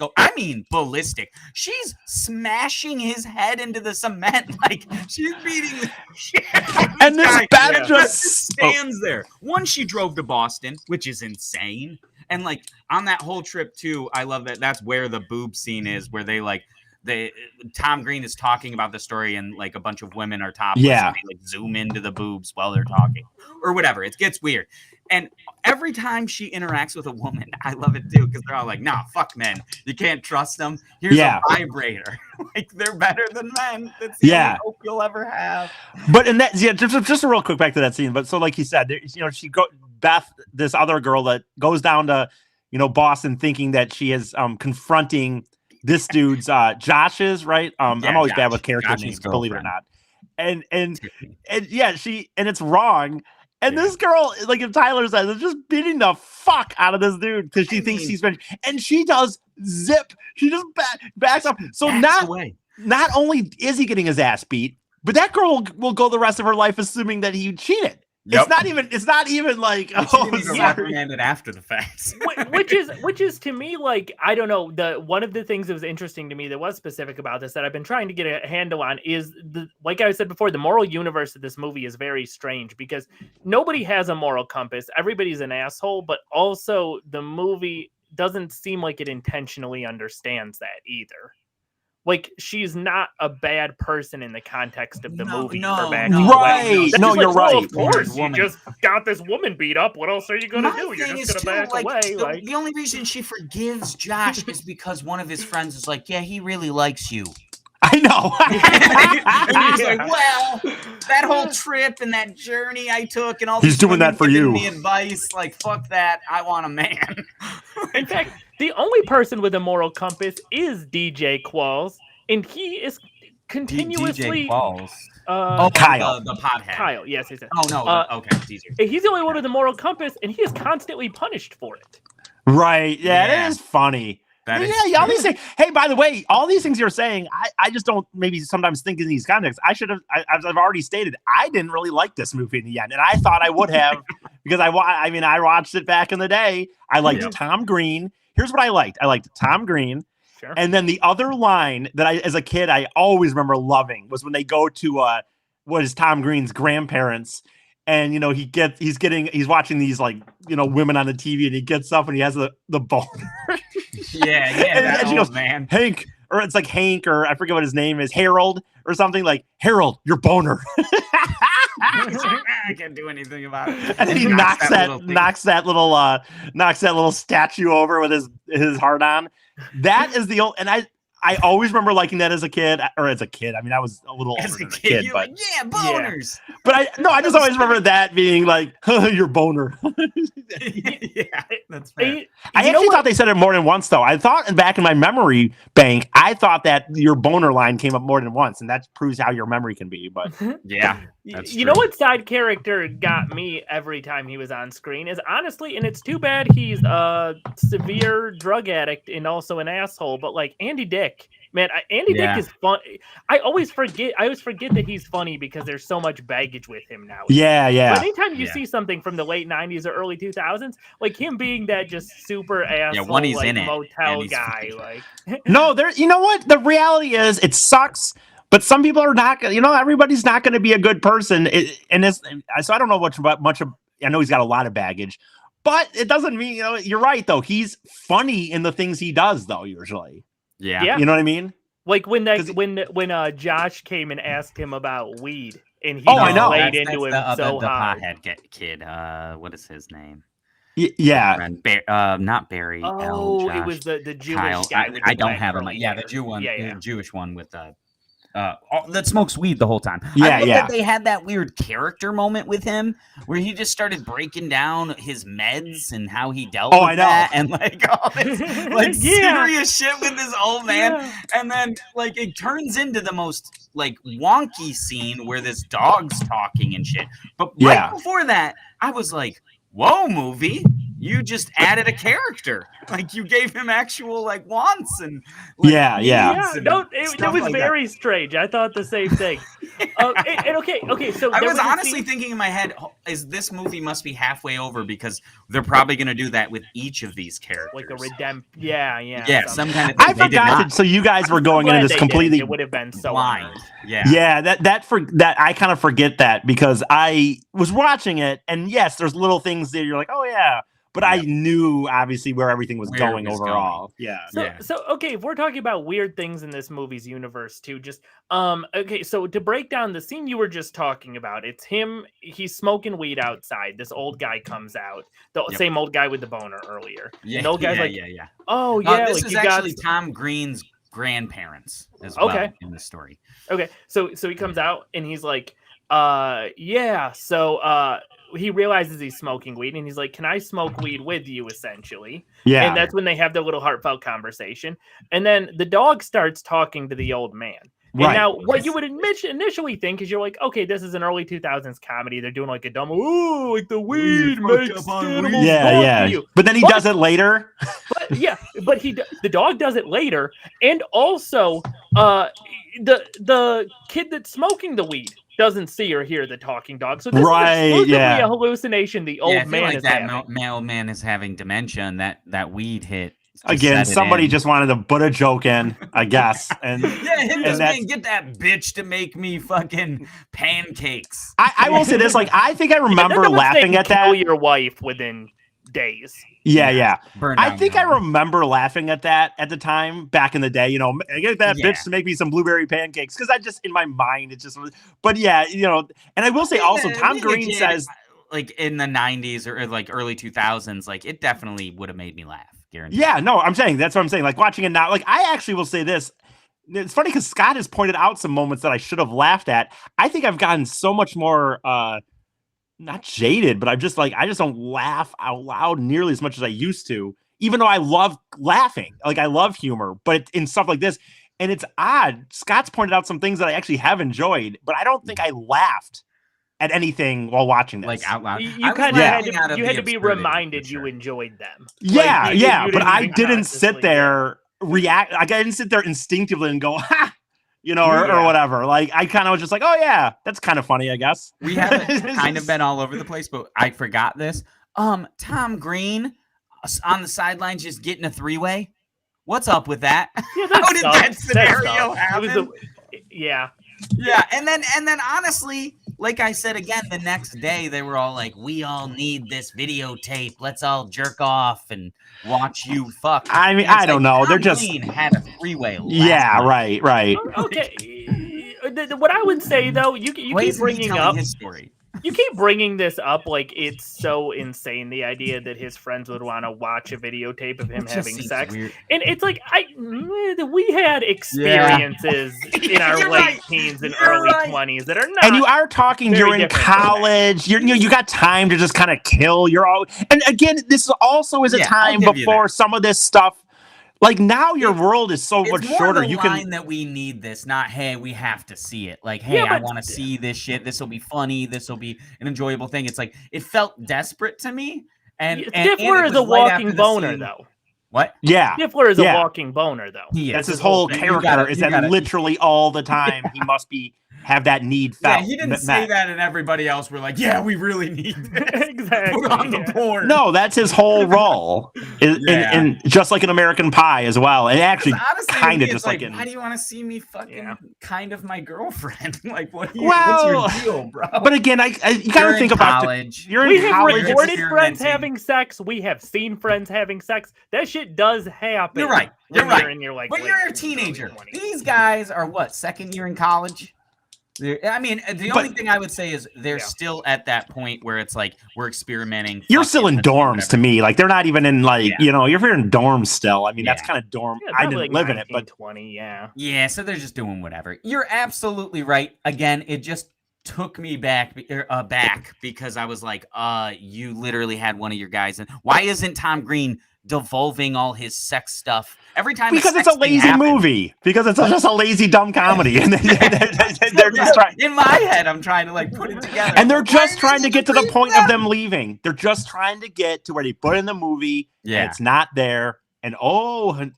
ballistic. She's smashing his head into the cement like she's beating the shit out of And this guy. bat Beth just stands there. One, she drove to Boston, which is insane. And like on that whole trip too, I love that. That's where the boob scene is, where Tom Green is talking about the story, and like a bunch of women are topless. Yeah. And they like zoom into the boobs while they're talking, or whatever. It gets weird. And every time she interacts with a woman, I love it too because they're all like, "Nah, fuck men. You can't trust them. Here's Yeah. a vibrator. Like they're better than men. That's the Yeah. only hope you'll ever have." But in that, yeah, just a real quick back to that scene. But so, like he said, Beth, this other girl that goes down to, Boston, thinking that she is confronting this dude's Josh's, right? Yeah, I'm always bad Josh. with character Josh's names, believe it or girlfriend. not. And yeah, and it's wrong. And Yeah. this girl, like if Tyler says, is just beating the fuck out of this dude because she thinks he's been, and she does zip. She just backs up. So Backs away. not only is he getting his ass beat, but that girl will go the rest of her life assuming that he cheated. Yep. It's not even like, She oh, didn't even sorry. reprimand it after the fact. which is to me like I don't know, the one of the things that was interesting to me that was specific about this that I've been trying to get a handle on is like I said before, the moral universe of this movie is very strange because nobody has a moral compass. Everybody's an asshole, but also the movie doesn't seem like it intentionally understands that either. Like she's not a bad person in the context of the movie for backing away. Right. That's No, just you're well, right. Of course, you Woman. just got this woman beat up. What else are you gonna My do? You're thing just is gonna back too, away. Like the only reason she forgives Josh is because one of his friends is like, "Yeah, he really likes you." I know. And he's Yeah. like, "Well, that whole trip and that journey I took, and all He's these doing women that for giving you." Me advice, like, fuck that. I want a man." in fact, the only person with a moral compass is DJ Qualls, and he is continuously Qualls. Kyle. the pothead. Kyle. Yes, he said. Oh no. Okay, DJ. He's the only one with a moral compass, and he is constantly punished for it. Right. Yeah, Yeah. it is funny. That is Yeah, all true. these things. Hey, by the way, all these things you're saying, I just don't maybe sometimes think in these contexts. I should have, as I've already stated, I didn't really like this movie in the end, and I thought I would have because I watched it back in the day. I liked Yep. Tom Green. Here's what I liked. I liked Tom Green. Sure. And then the other line that as a kid, I always remember loving was when they go to what is Tom Green's grandparents. And, he's watching these women on the TV and he gets up and he has the boner. Yeah, And that she old goes, man. Hank, or it's like Hank, or I forget what his name is, Harold or something like Harold, your boner. I can't do anything about it. And then he knocks that little statue over with his heart on. That is the old, and I I always remember liking that as a kid, or as a kid. I mean, I was a little older As a than kid, you're but like, yeah, boners. but I just always remember that being like, your boner. Yeah, that's fair. I actually thought they said it more than once, though. I thought back in my memory bank, I thought that your boner line came up more than once, and that proves how your memory can be. But Yeah, that's you true. know what side character got me every time he was on screen is honestly, and it's too bad he's a severe drug addict and also an asshole, but like Andy Dick. Man, Andy Dick is fun. I always forget that he's funny because there's so much baggage with him now. yeah. But anytime you see something from the late 90s or early 2000s, like him being that just super asshole, when he's like, in it, motel and guy, funny. like No, you know what? The reality is, it sucks. But some people are not. Everybody's not going to be a good person. So I don't know much. I know he's got a lot of baggage, but it doesn't mean You're right though. He's funny in the things he does, though. Usually, Yeah. You know what I mean? Like when Josh came and asked him about weed, and he I know. laid That's into him the so hard. pothead kid. What is his name? Yeah. Friend. Not Barry. Oh, Josh, it was the Jewish Kyle. guy. With I the don't black have him. curly Yeah, hair. the Jew one. Yeah. The Jewish one with that smokes weed the whole time. Yeah, I love yeah. that they had that weird character moment with him where he just started breaking down his meds and how he dealt with I know. that and like all this like Yeah. serious shit with this old man. Yeah. And then like it turns into the most like wonky scene where this dog's talking and shit. But right before that, I was like, whoa, movie. You just added a character. Like you gave him actual like wants and like, Yeah. It was very strange. I thought the same thing. Okay. So I there was a honestly scene- thinking in my head, is this movie must be halfway over because they're probably going to do that with each of these characters. like a Yeah. Yeah, some kind of thing. I They did forgot. not. So you guys were going Glad into they this didn't. completely It would have been so blind. unearned. Yeah. that I kind of forget that because I was watching it, and yes, there's little things that you're like, oh yeah. But I knew obviously where everything was Where it going was overall. going. Yeah. So okay, if we're talking about weird things in this movie's universe too, just okay, so to break down the scene you were just talking about, it's him, he's smoking weed outside. This old guy comes out, the same old guy with the boner earlier. Yeah. And the old guy's like, yeah. oh yeah, This like is you actually got Tom Green's grandparents as well in the story. Okay, so he comes out and he's like, so he realizes he's smoking weed and he's like, can I smoke weed with you, essentially? Yeah. And that's when they have the little heartfelt conversation. And then the dog starts talking to the old man. And now what you would initially think is you're like, okay, this is an early 2000s comedy. They're doing like a dumb, ooh, like the weed makes animals talk to you. But then he does it later. But the dog does it later. And also the kid that's smoking the weed doesn't see or hear the talking dog. So this is exclusively a hallucination the old man is having. Old man is having dementia and that weed hit. Again, somebody just wanted to put a joke in, I guess. And get that bitch to make me fucking pancakes. I will say this, like, I think I remember laughing at that. Kill your wife within days. Yeah. I think I remember. remember laughing at that at the time back in the day. Get that bitch to make me some blueberry pancakes because I just in my mind it just. But yeah, and I will say also Tom Green says like in the 90s or like early 2000s, like it definitely would have made me laugh. Guaranteed. Yeah, no, I'm saying that's what I'm saying. Like watching it now, like I actually will say this. It's funny because Scott has pointed out some moments that I should have laughed at. I think I've gotten so much more. Not jaded, but I just don't laugh out loud nearly as much as I used to, even though I love laughing. Like I love humor, but in stuff like this, and it's odd. Scott's pointed out some things that I actually have enjoyed, but I don't think I laughed at anything while watching this. Like out loud. You kind of had to be reminded you enjoyed them. Yeah, but I didn't sit there react. Like I didn't sit there instinctively and go, ha. Or whatever. Like I kind of was just like, oh yeah, that's kind of funny, I guess. We haven't kind of been all over the place, but I forgot this. Tom Green on the sidelines just getting a three-way. What's up with that? Yeah, how did that scenario happen? Yeah, and then honestly, like I said again, the next day they were all like, "We all need this videotape. Let's all jerk off and watch you fuck." I mean, I don't know. They're just had a three-way. Yeah, right. Okay. What I would say though, you keep bringing up his story. You keep bringing this up like it's so insane. The idea that his friends would want to watch a videotape of him It just having seems sex, weird. and it's like we had experiences in our You're late right. teens and You're early right. 20s that are not. And you are talking very you're in different from that. college. You got time to just kind of kill. You're all, and again, this also is a Yeah, I'll time give you before some of this stuff. Like now, your world is so It's much more shorter. the You line can. that we need this, not hey, we have to see it. Like hey, Yeah, I but- want to see this shit. This will be funny. This will be an enjoyable thing. It's like it felt desperate to me. And Stifler it is a was right walking after the boner, scene- though. What? Yeah, Stifler is Yeah. a walking boner, though. He is. that's his whole thing. character. Is you that gotta- literally all the time he must be have that need Yeah, felt. he didn't met. say that, and everybody else were like, "Yeah, we really need this. Exactly. Put on the yeah. porn." No, that's his whole role, Yeah. and just like an American Pie as well, and actually, Honestly, to kind me, of it's just like in. why do you want to see me fucking Yeah. kind of my girlfriend? Like, what's Well, your deal, bro? But again, you You're gotta in think about college. you're We in have college. You're recorded friends experimenting. having sex. We have seen friends having sex. That shit does happen. You're right. when You're right. You're in your, like, But late you're a teens, early teenager. 20s. These guys are what, second year in college? I mean, the only thing I would say is they're Yeah. still at that point where it's like we're experimenting. You're fuck still it, in let's do dorms whatever. to me. Like they're not even in like Yeah. you're in dorms still. I mean, that's Yeah. kind of dorm. Yeah, I probably, didn't like, live in it, but 1920, yeah. Yeah, so they're just doing whatever. You're absolutely right. Again, it just took me back because I was like, you literally had one of your guys. And why isn't Tom Green devolving all his sex stuff every time? because it's sex a thing lazy happens? movie. Because it's just a lazy dumb comedy, and they're just trying. In my head, I'm trying to like put it together. And they're Why just is trying it to get to the between point them? of them leaving. They're just trying to get to where they put it in the movie, Yeah. and it's not there. And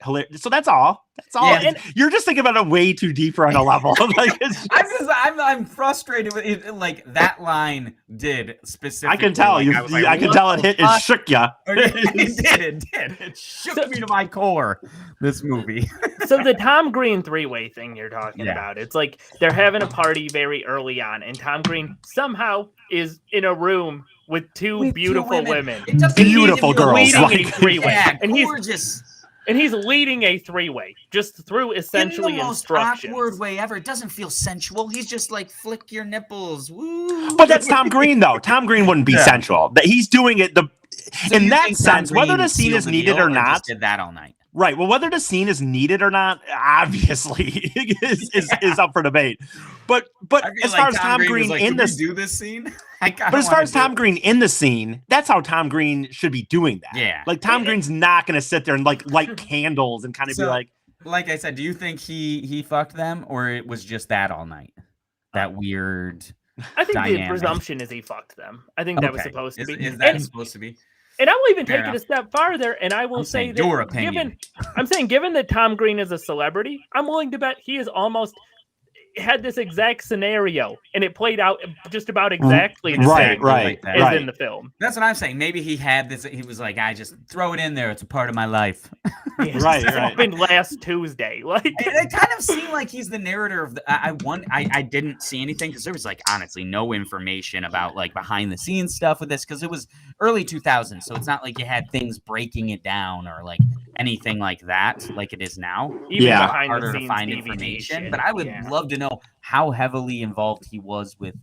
hilarious. So that's all. That's all. Yeah, And you're just thinking about it way too deeper on a level. Like it's just- I'm frustrated with it. Like that line did specifically. I can tell like, you. was like, I can what tell the it fuck? shook you. It did. It shook me to my core. This movie. So the Tom Green three-way thing you're talking Yeah. about, it's like they're having a party very early on, and Tom Green somehow is in a room with two With two beautiful women. It doesn't Beautiful need to be girls, leading like- a three-way, Yeah, and he's gorgeous. leading a three-way just through essentially in the most instructions. awkward way ever. It doesn't feel sensual. He's just like flick your nipples. Woo. But that's Tom Green, though. Tom Green wouldn't be Yeah. sensual. That he's doing it. So In you that think Tom sense, whether Green the scene sealed is the needed deal or just not, did that all night. right? Well, whether the scene is needed or not, obviously is up for debate. But I feel as like far as Tom was Green like, in "Can we this, do this scene. but as far as Tom Green in the scene, that's how Tom Green should be doing that. Yeah. Like Tom Green's not going to sit there and like light candles and kind of be So- like, like I said, do you think he fucked them, or it was just that all night? That weird. I think the dynamic. presumption is he fucked them. I think that was Okay. supposed to Is, be. is that and, supposed to be? and I will even Fair take it a enough. step farther, and I will I'm say saying that your opinion. given that Tom Green is a celebrity, I'm willing to bet he is almost had this exact scenario, and it played out just about exactly the right, same right, as right. in the film. That's what I'm saying. Maybe he had this. He was like, I just throw it in there. It's a part of my life. Yes, Right, this right. happened last Tuesday. Like, It kind of seemed like he's the narrator of the. I didn't see anything because there was like honestly no information about like behind the scenes stuff with this because it was early 2000s, so it's not like you had things breaking it down or like anything like that like it is now. even Yeah. behind Harder the to scenes find DVD information, shit. but I would Yeah. love to know how heavily involved he was with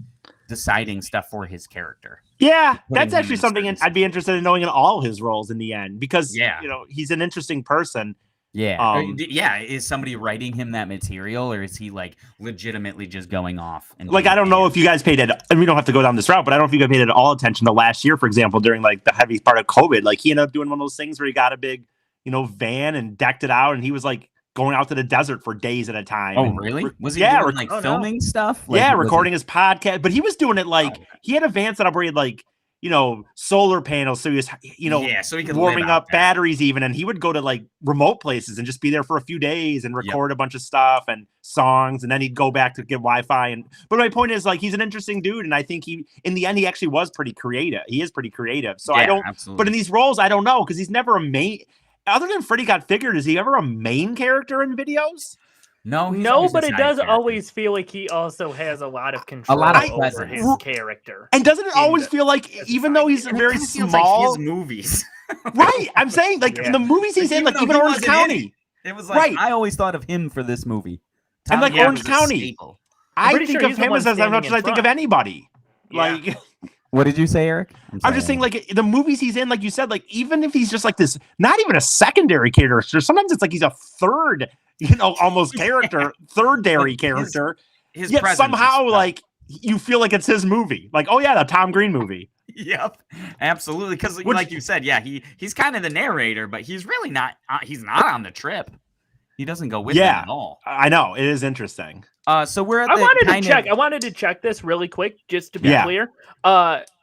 deciding stuff for his character. yeah, Putting that's him actually in something certain I'd be interested in knowing in all his roles in the end because Yeah. he's an interesting person. Yeah. Um, Is somebody writing him that material, or is he like legitimately just going off? And Like, I don't know if you guys paid it, and we don't have to go down this route, but I don't know if you guys paid it all attention to last year, for example, during like the heavy part of COVID. Like, he ended up doing one of those things where he got a big, van and decked it out, and he was like going out to the desert for days at a time. Oh, and really? Was he yeah, doing like oh, no. filming stuff? Like, was recording his podcast, but he was doing it like Oh. he had a van set up where he had like, solar panels. So he was, yeah, so he could warming live out up there. batteries even, and he would go to like remote places and just be there for a few days and record a bunch of stuff and songs, and then he'd go back to get Wi-Fi. But my point is, like, he's an interesting dude, and I think in the end he actually was pretty creative. He is pretty creative. So I Yeah, don't, absolutely. but in these roles I don't know because he's never a main. Other than Freddy Got Figured, is he ever a main character in videos? no, he's No, always a but it side does character. always feel like he also has a lot of control lot of over presence. his character. And doesn't it In always the- feel like, as even side though he's And it very kinda feels small, like his movies. right? I'm saying, like, Yeah. in the movies he's Like, in, like even even though he Orange wasn't in County. It was like Right. I always thought of him for this movie. And, like, Green Orange was a County. staple. I pretty think sure of he's the him one as much standing as in I think of front. anybody. Like, What did you say, Eric? I'm just saying, like, the movies he's in, like you said, like, even if he's just like this, not even a secondary character, sometimes it's like he's a third, almost character, thirdary character. His Yet presence somehow, is like, you feel like it's his movie. Like, oh yeah, the Tom Green movie. Yep, absolutely. Because, Which- like you said, yeah, he's kind of the narrator, but he's really not. He's not on the trip. He doesn't go with them Yeah. at all. I know, it is interesting. So we're at I the wanted to kind check. of- I wanted to check this really quick, just to be Yeah. clear.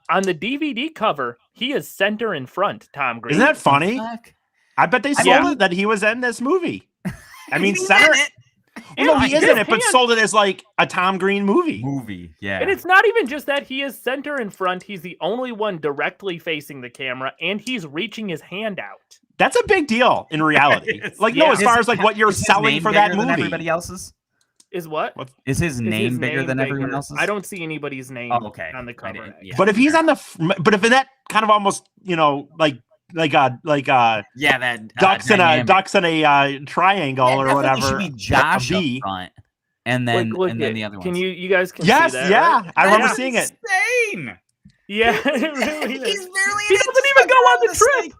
On the DVD cover, he is center in front. Tom Green. Isn't that funny? Fuck. I bet they sold Yeah. it that he was in this movie. I mean, He's center. in it. Well, no, he Yeah, isn't it, but his sold it as like a Tom Green movie. Movie, yeah. And it's not even just that he is center in front. He's the only one directly facing the camera, and he's reaching his hand out. That's a big deal in reality. It is. Like, no, Yeah. as far as like what you're Is his selling name for that bigger than movie. everybody else's? Is what? Is his Is name his bigger name than everyone bigger? else's? I don't see anybody's name Oh, okay. on the I cover. didn't- yeah. But if he's on the, but if in that kind of almost, like yeah, that ducks in a dynamic. triangle Yeah, or definitely whatever. should be Josh a up V. front, and then Look and then at- the other Can ones. you guys can Yes, see that? yeah, right? I remember Yeah. seeing it. Insane. Yeah, it really is. He's barely. He doesn't even go on the trip.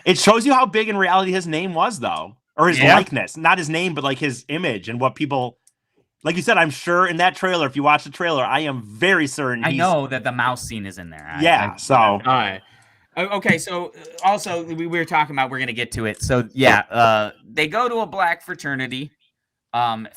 It shows you how big in reality his name was, though, or his Yeah. likeness, not his name, but like his image and what people. Like you said, I'm sure in that trailer, if you watch the trailer, I am very certain. I he's- know that the mouse scene is in there. Yeah, so All right. Okay, so also we were talking about, we're gonna get to it. So yeah, they go to a black fraternity,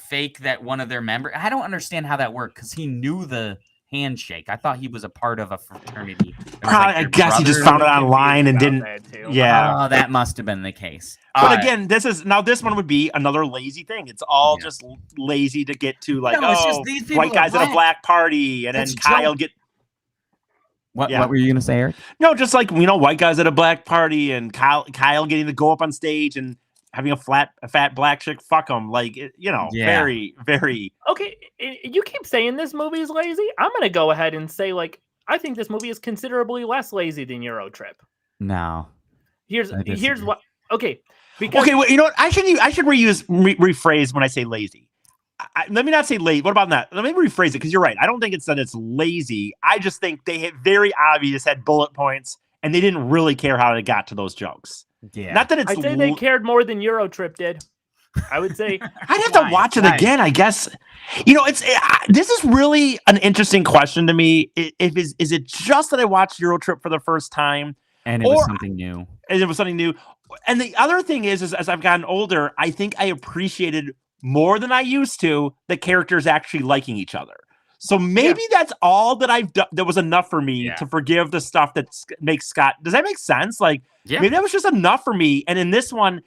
fake that one of their members. I don't understand how that worked because he knew the handshake. I thought he was a part of a fraternity. It was Probably- I their guess he just brother. found it online and About didn't. that, too. Yeah. Oh, that must have been the case. But All right. again, this one would be another lazy thing. It's all Yeah. just lazy to get to, like, No, it's just oh, these people white are guys at a black. black party, and then That's Kyle Joe. get what yeah. what were you gonna say, Eric? no, just like white guys at a black party, and Kyle getting to go up on stage and having a fat black chick fuck him, like Yeah. very very. Okay, you keep saying this movie is lazy. I'm gonna go ahead and say, like, I think this movie is considerably less lazy than Euro Trip. No. Here's I disagree. what. Okay, because Okay, well, you know what? I should rephrase when I say lazy. Let me not say lazy. What about that? Let me rephrase it, because you're right. I don't think it's that it's lazy. I just think they had very obvious had bullet points, and they didn't really care how they got to those jokes. Yeah. Not that it's. I'd say they cared more than Euro Trip did. I would say I'd have to Why? watch it Why? again, I guess. This is really an interesting question to me. Is it just that I watched Euro Trip for the first time, and it was or- something new. and it was something new? And the other thing is as I've gotten older, I think I appreciated more than I used to the characters actually liking each other. So maybe that's all that I've done. That was enough for me Yeah. to forgive the stuff that makes Scott. Does that make sense? Like Yeah. maybe that was just enough for me. And in this one,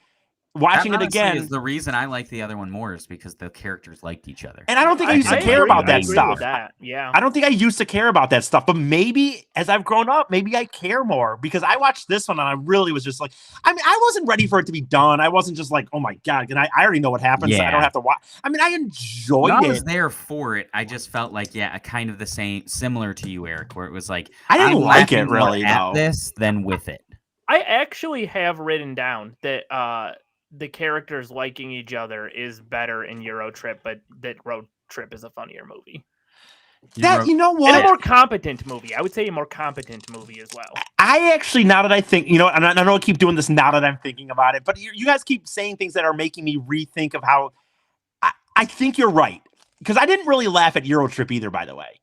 watching That it honestly again, is the reason I like the other one more is because the characters liked each other. and I don't think I used to I care agree- about I that agree stuff. with that. Yeah. I don't think I used to care about that stuff, but maybe as I've grown up, maybe I care more because I watched this one and I really was just like, I mean, I wasn't ready for it to be done. I wasn't just like, oh my God, and I already know what happens. So I Yeah. don't have to watch. I mean, I enjoyed When I was it. there for it, I just felt like, yeah, kind of the same, similar to you, Eric, where it was like, I didn't I'm like it laughing more really, at though. this than with it. I actually have written down that the characters liking each other is better in Euro Trip, but that Road Trip is a funnier movie. You know And a what? more competent movie. I would say a more competent movie as well. I actually, now that I think, and I know I keep doing this now that I'm thinking about it, but you guys keep saying things that are making me rethink of how I think you're right. Because I didn't really laugh at Euro Trip either, by the way.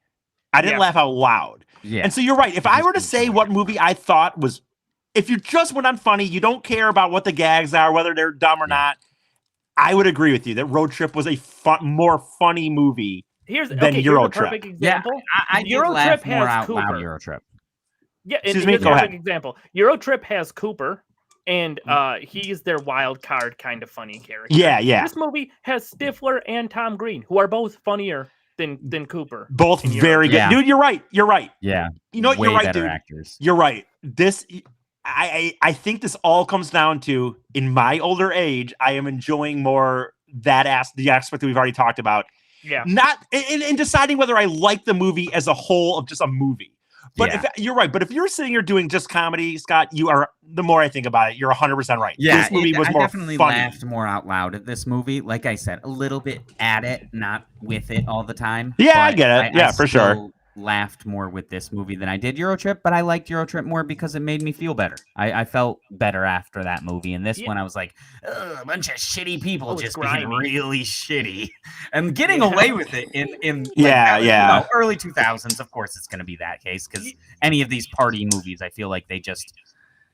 I didn't Yeah. laugh out loud. Yeah. And so you're right. If I were to Just say enjoy what it. movie I thought was, if you just went on funny, you don't care about what the gags are, whether they're dumb or Yeah. not, I would agree with you that Road Trip was a more funny movie. Here's Than here's Euro a Trip. perfect Yeah, example. I did Euro laugh Trip more has out loud Cooper. Eurotrip. Yeah, Excuse and me, here's a go perfect ahead. example. Euro Trip has Cooper, and Mm-hmm. he's their wild card kind of funny character. Yeah. This movie has Stifler and Tom Green, who are both funnier than Cooper. Both In Euro very good. Yeah. Dude, you're right. You're right. Yeah. You know what? Way You're right, better dude. actors. You're right. I think this all comes down to, in my older age, I am enjoying more the aspect that we've already talked about. Yeah. Not in deciding whether I like the movie as a whole of just a movie. But Yeah. if you're right, but if you're sitting here doing just comedy, Scott, you are. The more I think about it, you're 100% right. Yeah, this movie was I more definitely funny. laughed more out loud at this movie. Like I said, a little bit at it, not with it all the time. Yeah, I but get it. Yeah, for sure. still laughed more with this movie than I did Eurotrip, but I liked Eurotrip more because it made me feel better. I felt better after that movie. And this Yeah. one, I was like, "Ugh, a bunch of shitty people Oh, it's just being grimy. really shitty and getting Yeah. away with it in Yeah, that was, yeah. early 2000s. Of course, it's going to be that case because any of these party movies, I feel like they just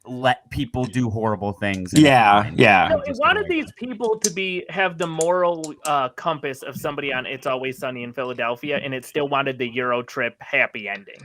let people do horrible things. And Yeah, and yeah. No, just it get wanted away with these people to have the moral compass of somebody on It's Always Sunny in Philadelphia, and it still wanted the Euro trip happy ending.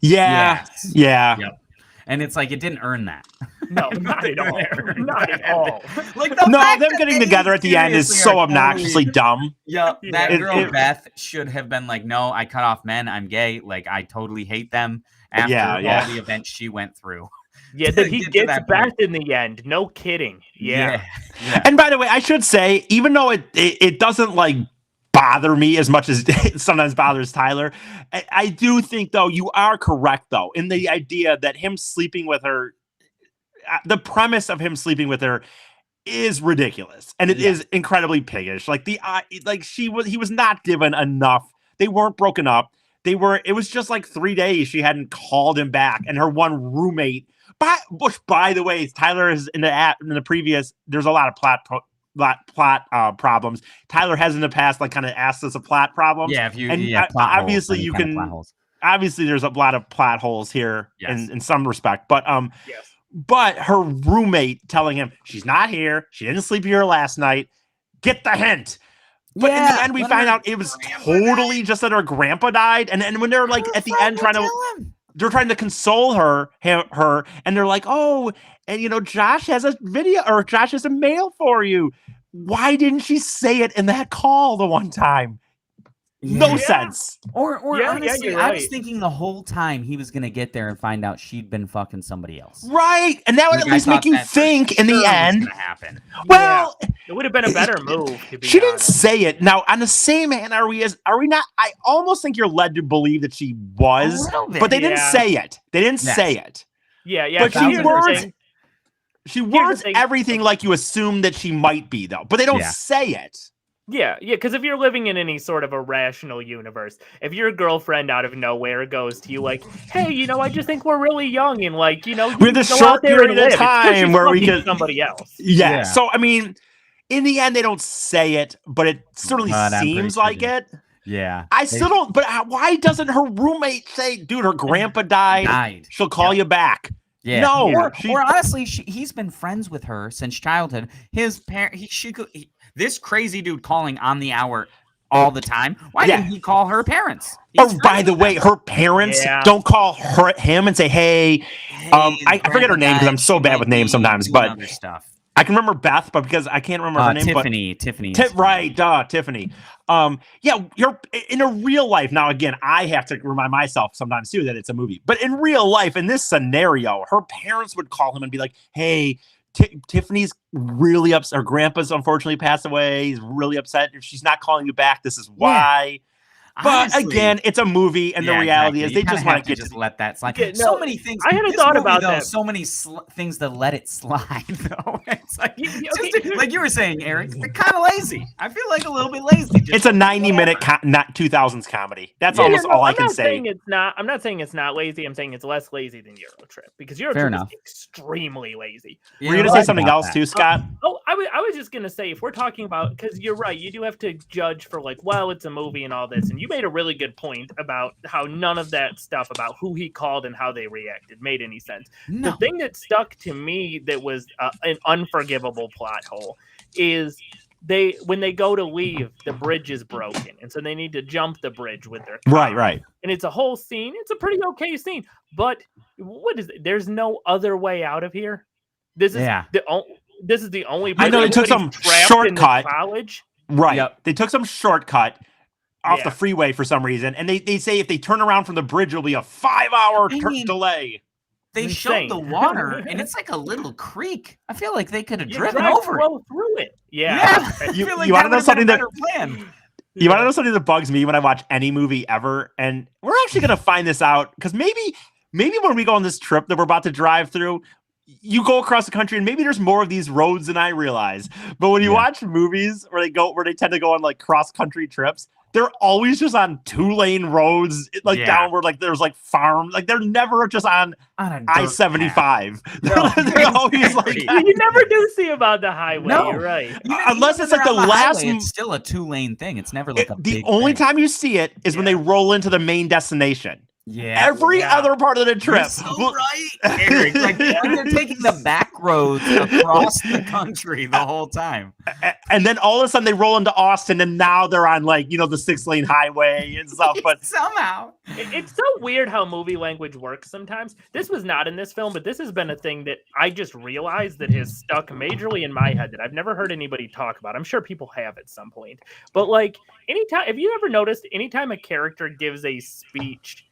Yeah. Yes. Yeah. Yep. And it's like it didn't earn that. No, not at all. Not at all. Like the No, fact them that getting they together at the end is seriously so are obnoxiously totally- dumb. Yep, that Yeah. girl It- Beth should have been like, "No, I cut off men. I'm gay. Like I totally hate them." After Yeah, yeah. all the events she went through. Yeah, that he Get to gets that Beth point. in the end. No kidding. Yeah. Yeah. And by the way, I should say, even though it doesn't like bother me as much as it sometimes bothers Tyler, I do think though you are correct though in the idea that him sleeping with her, the premise of him sleeping with her is ridiculous and it Yeah. is incredibly piggish. Like he was not given enough. They weren't broken up. It was just like 3 days she hadn't called him back, and her one roommate. Which, by the way, Tyler is in the previous. There's a lot of plot problems. Tyler has in the past like kind of asked us a plot problem. Yeah, if you And plot holes, obviously any you kind of can- plot holes. Obviously, there's a lot of plot holes here Yes. in some respect, but Yes. but her roommate telling him she's not here, she didn't sleep here last night. Get the hint. But in the end, we let find her out it was grandpa totally just that her grandpa died, and when they're like at the end they're trying to console her, and they're like, oh, and Josh has a video or Josh has a mail for you. Why didn't she say it in that call the one time? No Yeah. sense. Or Yeah, honestly, you're I was right. thinking the whole time he was gonna get there and find out she'd been fucking somebody else. Right. And that would Like, at I least make thought you that for think in sure the was end. gonna happen. Well, It would have been a better move, to be she didn't honest. say it. Now, on the same hand, are we not? I almost think you're led to believe that she was, A little bit. but they didn't Yeah. say it. They didn't Yes. say it. Yeah, But so she here's the words thing. She the words thing. everything like you assume that she might be, though, but they don't Yeah. say it. Yeah, because if you're living in any sort of a rational universe, if your girlfriend out of nowhere goes to you like, "Hey, I just think we're really young and like, you We had can this go short out there and period of live," it's 'cause time she's where we fucking could- somebody else. Yeah. Yeah. So, I mean, in the end, they don't say it, but it certainly But I'm pretty seems sure like they- it. Yeah. I still don't, but why doesn't her roommate say, dude, her grandpa died. died. She'll call you back. Yeah. No, Or, she- or honestly, he's been friends with her since childhood. His parent, this crazy dude calling on the hour all the time. Why Yeah. didn't he call her parents? Oh, He's by friends the with way, them. her parents Yeah. don't call him and say, hey, Hey, I forget her name 'cause I'm so grandpa bad with died, names she might sometimes, be but- doing other stuff. I can remember Beth, but because I can't remember her name, Tiffany. but right, Tiffany. Yeah, you're in a real life. Now, again, I have to remind myself sometimes too that it's a movie, but in real life, in this scenario, her parents would call him and be like, hey, Tiffany's really upset. Her grandpa's unfortunately passed away. He's really upset. If she's not calling you back, this is why. But Honestly, again, it's a movie, and the yeah, reality exactly. is You they kinda just want have to get just to let that slide. Yeah, So no, many things. I hadn't this thought movie, about though, that. So many things to let it slide, though. It's like, Okay. like you were saying, Eric, they're kind of lazy. I feel like a little bit lazy. Just It's a 90-minute, not 2000s comedy. That's Yeah, almost all I I'm can not say. saying it's not. I'm not saying it's not lazy. I'm saying it's less lazy than Eurotrip because Fair Eurotrip enough. is extremely lazy. Yeah, Were you going to right say something about else that. too, Scott? Oh, I was just gonna say if we're talking about because you're right, you do have to judge for like, well, it's a movie and all this, and you made a really good point about how none of that stuff about who he called and how they reacted made any sense. No. The thing that stuck to me that was an unforgivable plot hole is when they go to leave, the bridge is broken, and so they need to jump the bridge with their car. Right. And it's a whole scene. It's a pretty okay scene, but what is it? There's no other way out of here. This is Yeah. this is the only. I know they took some everybody's trapped in this shortcut. college. Right. Yep. They took some shortcut off Yeah. the freeway for some reason, and they say if they turn around from the bridge, it'll be a 5-hour I mean, delay. They Insane. showed the water, and it's like a little creek. I feel like they could have You driven drive over it. slow through it. Yeah. Yeah. You- I feel like you wanna that know would've something been a that- better plan? You want to know something that bugs me when I watch any movie ever? And we're actually going to find this out because maybe when we go on this trip that we're about to drive through, you go across the country and maybe there's more of these roads than I realize. But when you Yeah. watch movies where they tend to go on like cross country trips, they're always just on 2-lane roads, like Yeah. downward, like there's like farm, like they're never just on On a dirt I-75. No. They're always like, You never do see him on the highway. No. You're right. unless Even it's like they're the on last highway, it's still a 2-lane thing. It's never like a the big only thing. time you see it is when they roll into the main destination. Yeah. Every Yeah. other part of the You're trip. so Well, right, Eric. Like when they're taking the back roads across the country the whole time. and then all of a sudden they roll into Austin, and now they're on like, you know, the 6-lane highway and stuff. But somehow. It's so weird how movie language works sometimes. This was not in this film, but this has been a thing that I just realized that has stuck majorly in my head that I've never heard anybody talk about. I'm sure people have at some point. But like anytime, have you ever noticed anytime a character gives a speech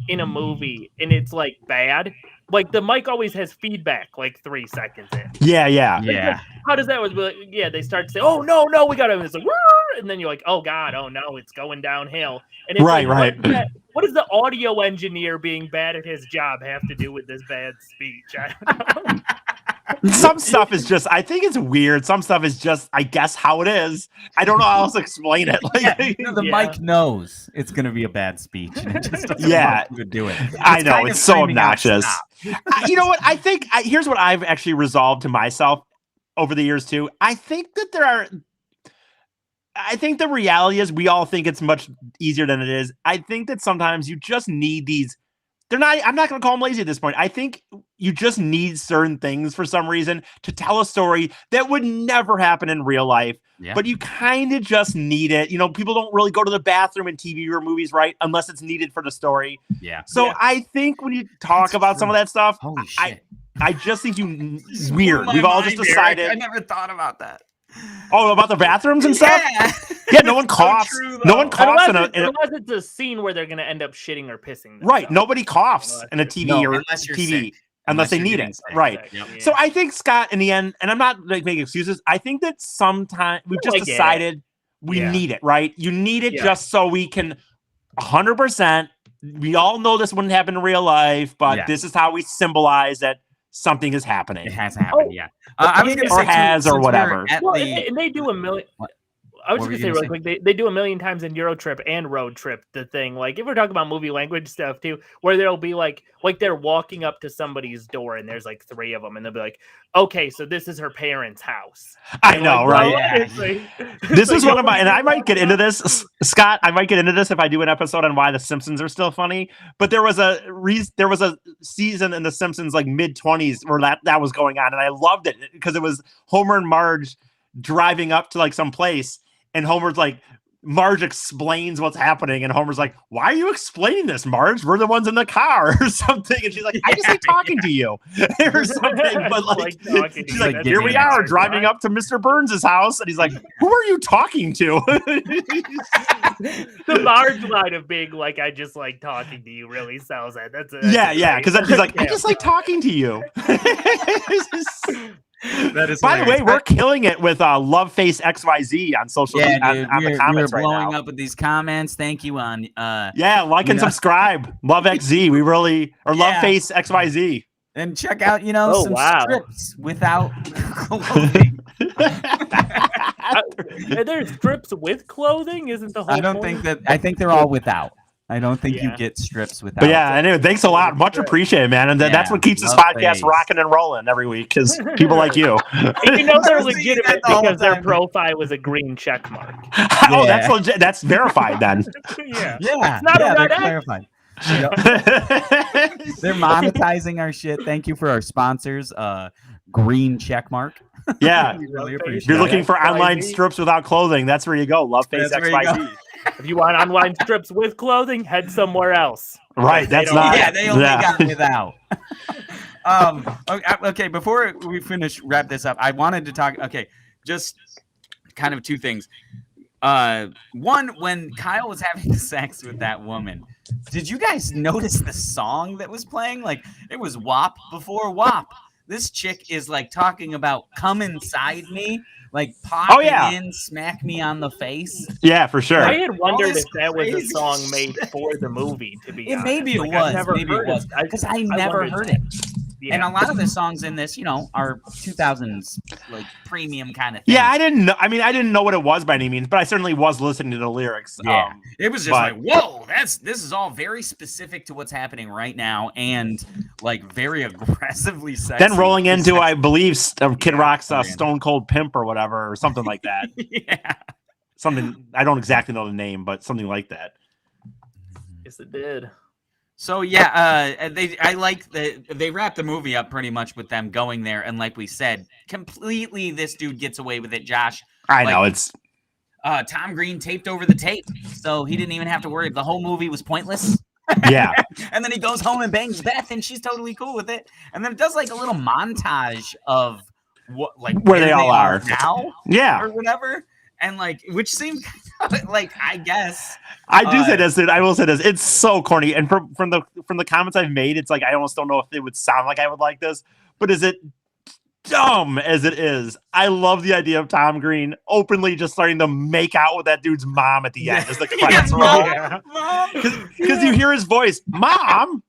in a movie and it's like bad, like the mic always has feedback like 3 seconds in. yeah. Yeah. How does that work? Like, yeah, they start to say, "Oh no, we got to," it's like, "Woo!" And then you're like, "Oh God, oh no, it's going downhill." And it's Right, like, right. What does the audio engineer being bad at his job have to do with this bad speech? I don't know. Some stuff is just, I think it's weird. Some stuff is just, I guess, how it is. I don't know how else to explain it. Like, No, the Yeah. mic knows it's going to be a bad speech, and it just doesn't Yeah. want you to do it. I know, kind of it's so screaming out, obnoxious. "Stop." You know what? I think here's what I've actually resolved to myself over the years too. I think the reality is we all think it's much easier than it is. I think that sometimes you just need these. I'm not going to call them lazy at this point. I think you just need certain things for some reason to tell a story that would never happen in real life. Yeah. But you kind of just need it. You know, people don't really go to the bathroom in TV or movies, right? Unless it's needed for the story. Yeah. So Yeah. I think when you talk That's about some of true. that stuff, Holy I- shit. I just think you Just weird. blew my We've all just mind, Eric. decided. I never thought about that. Oh, about the bathrooms and stuff. Yeah. Yeah, no one coughs. true, no one though. coughs Unless, in a unless it's a scene where they're going to end up shitting or pissing. right. themselves. Nobody coughs No, in a that's TV No, or unless you're TV sick. unless they you're need getting it. sick. Right. Yeah. So I think Scott, in the end, and I'm not like making excuses. I think that sometimes we've No, I just get it. decided we Yeah. need it. Right. You need it Yeah. just so we can 100%. We all know this wouldn't happen in real life, but Yeah. this is how we symbolize that something is happening. It has happened, Oh. yeah. I was going to Or say, has, or since we're whatever. at Well, the- and they do a million. What? I was What just were gonna you say gonna real quick. They do a million times in Eurotrip and Road Trip the thing. Like if we're talking about movie language stuff too, where there'll be like they're walking up to somebody's door and there's like 3 of them, and they'll be like, "Okay, so this is her parents' house." I And know, like, right? no, Yeah. it's like- This it's is like, one of my, and I might get into this. this, Scott. I might get into this if I do an episode on why the Simpsons are still funny. But there was a season in the Simpsons like mid-20s where that was going on, and I loved it because it was Homer and Marge driving up to like some place, and Homer's like, Marge explains what's happening, and Homer's like, "Why are you explaining this, Marge? We're the ones in the car," or something. And she's like, "I just like talking to you," or something. But like, talking to she's you. like, Like, "Here give we me an are answer, driving right? up to Mr. Burns' house," and he's like, "Who are you talking to?" The Marge line of being like, "I just like talking to you" really sells it. That's yeah, because then she's like, "I Yeah. just like talking to you." That is By the way, hilarious. we're killing it with Loveface XYZ on social Yeah, media, dude, on the we're comments right blowing now. up with these comments. Thank you on Yeah, like and You know? subscribe. Love XZ. We really or Yeah. Loveface XYZ. and check out, Oh, some wow. strips without clothing. There's strips with clothing, isn't the whole I don't point? think that. I think they're all without. I don't think you Yeah. get strips without. But yeah, anyway, thanks a lot. Much appreciated, man. And that's Yeah, what keeps this Loveface. podcast rocking and rolling every week because people like you. And you know they're I was thinking legitimate that the whole because their time. profile was a green check mark. Oh, Yeah. that's legit. That's verified then. Yeah. Yeah, not a yeah, red they're X. clarified. They're monetizing our shit. Thank you for our sponsors. Green check mark. Yeah. We really Loveface. appreciate If you're it. looking for online XYZ. strips without clothing, that's where you go. Loveface That's where you XYZ. If you want online strips with clothing, head somewhere else. Right. That's don't- not. Yeah, they only yeah. got without. Okay, before we wrap this up, I wanted to talk. Okay, just kind of 2 things. One, when Kyle was having sex with that woman, did you guys notice the song that was playing? Like, it was WAP before WAP. This chick is like talking about come inside me, like pop Oh, yeah. it in, smack me on the face. Yeah, for sure. I had wondered this if that was a crazy song shit. made for the movie. To be honest, Maybe it Like, I've was. never Maybe it heard was. it. Because I never wondered heard that. it. Yeah. And a lot of the songs in this, are 2000s like premium kind of thing. Yeah, I didn't know. I mean, I didn't know what it was by any means, but I certainly was listening to the lyrics. Yeah. It was just but- like, whoa, this is all very specific to what's happening right now, and like very aggressively sexy. Then rolling into, I believe, Kid Yeah, Rock's man. Stone Cold Pimp or whatever, or something like that. Yeah. Something I don't exactly know the name, but something like that. Yes, it did. So yeah, I like that they wrap the movie up pretty much with them going there, and like we said, completely this dude gets away with it. Josh, I Like- know it's Tom Green taped over the tape, so he didn't even have to worry. The whole movie was pointless. yeah. And then he goes home and bangs Beth, and she's totally cool with it. And then it does like a little montage of what, like Where they all are. now, Yeah. or whatever, and like which seemed like I guess. I do say this, dude. I will say this. It's so corny. And from the comments I've made, it's like I almost don't know if it would sound like I would like this, but is it dumb as it is? I love the idea of Tom Green openly just starting to make out with that dude's mom at the end as the credits roll. Yeah. Because you hear his voice, mom.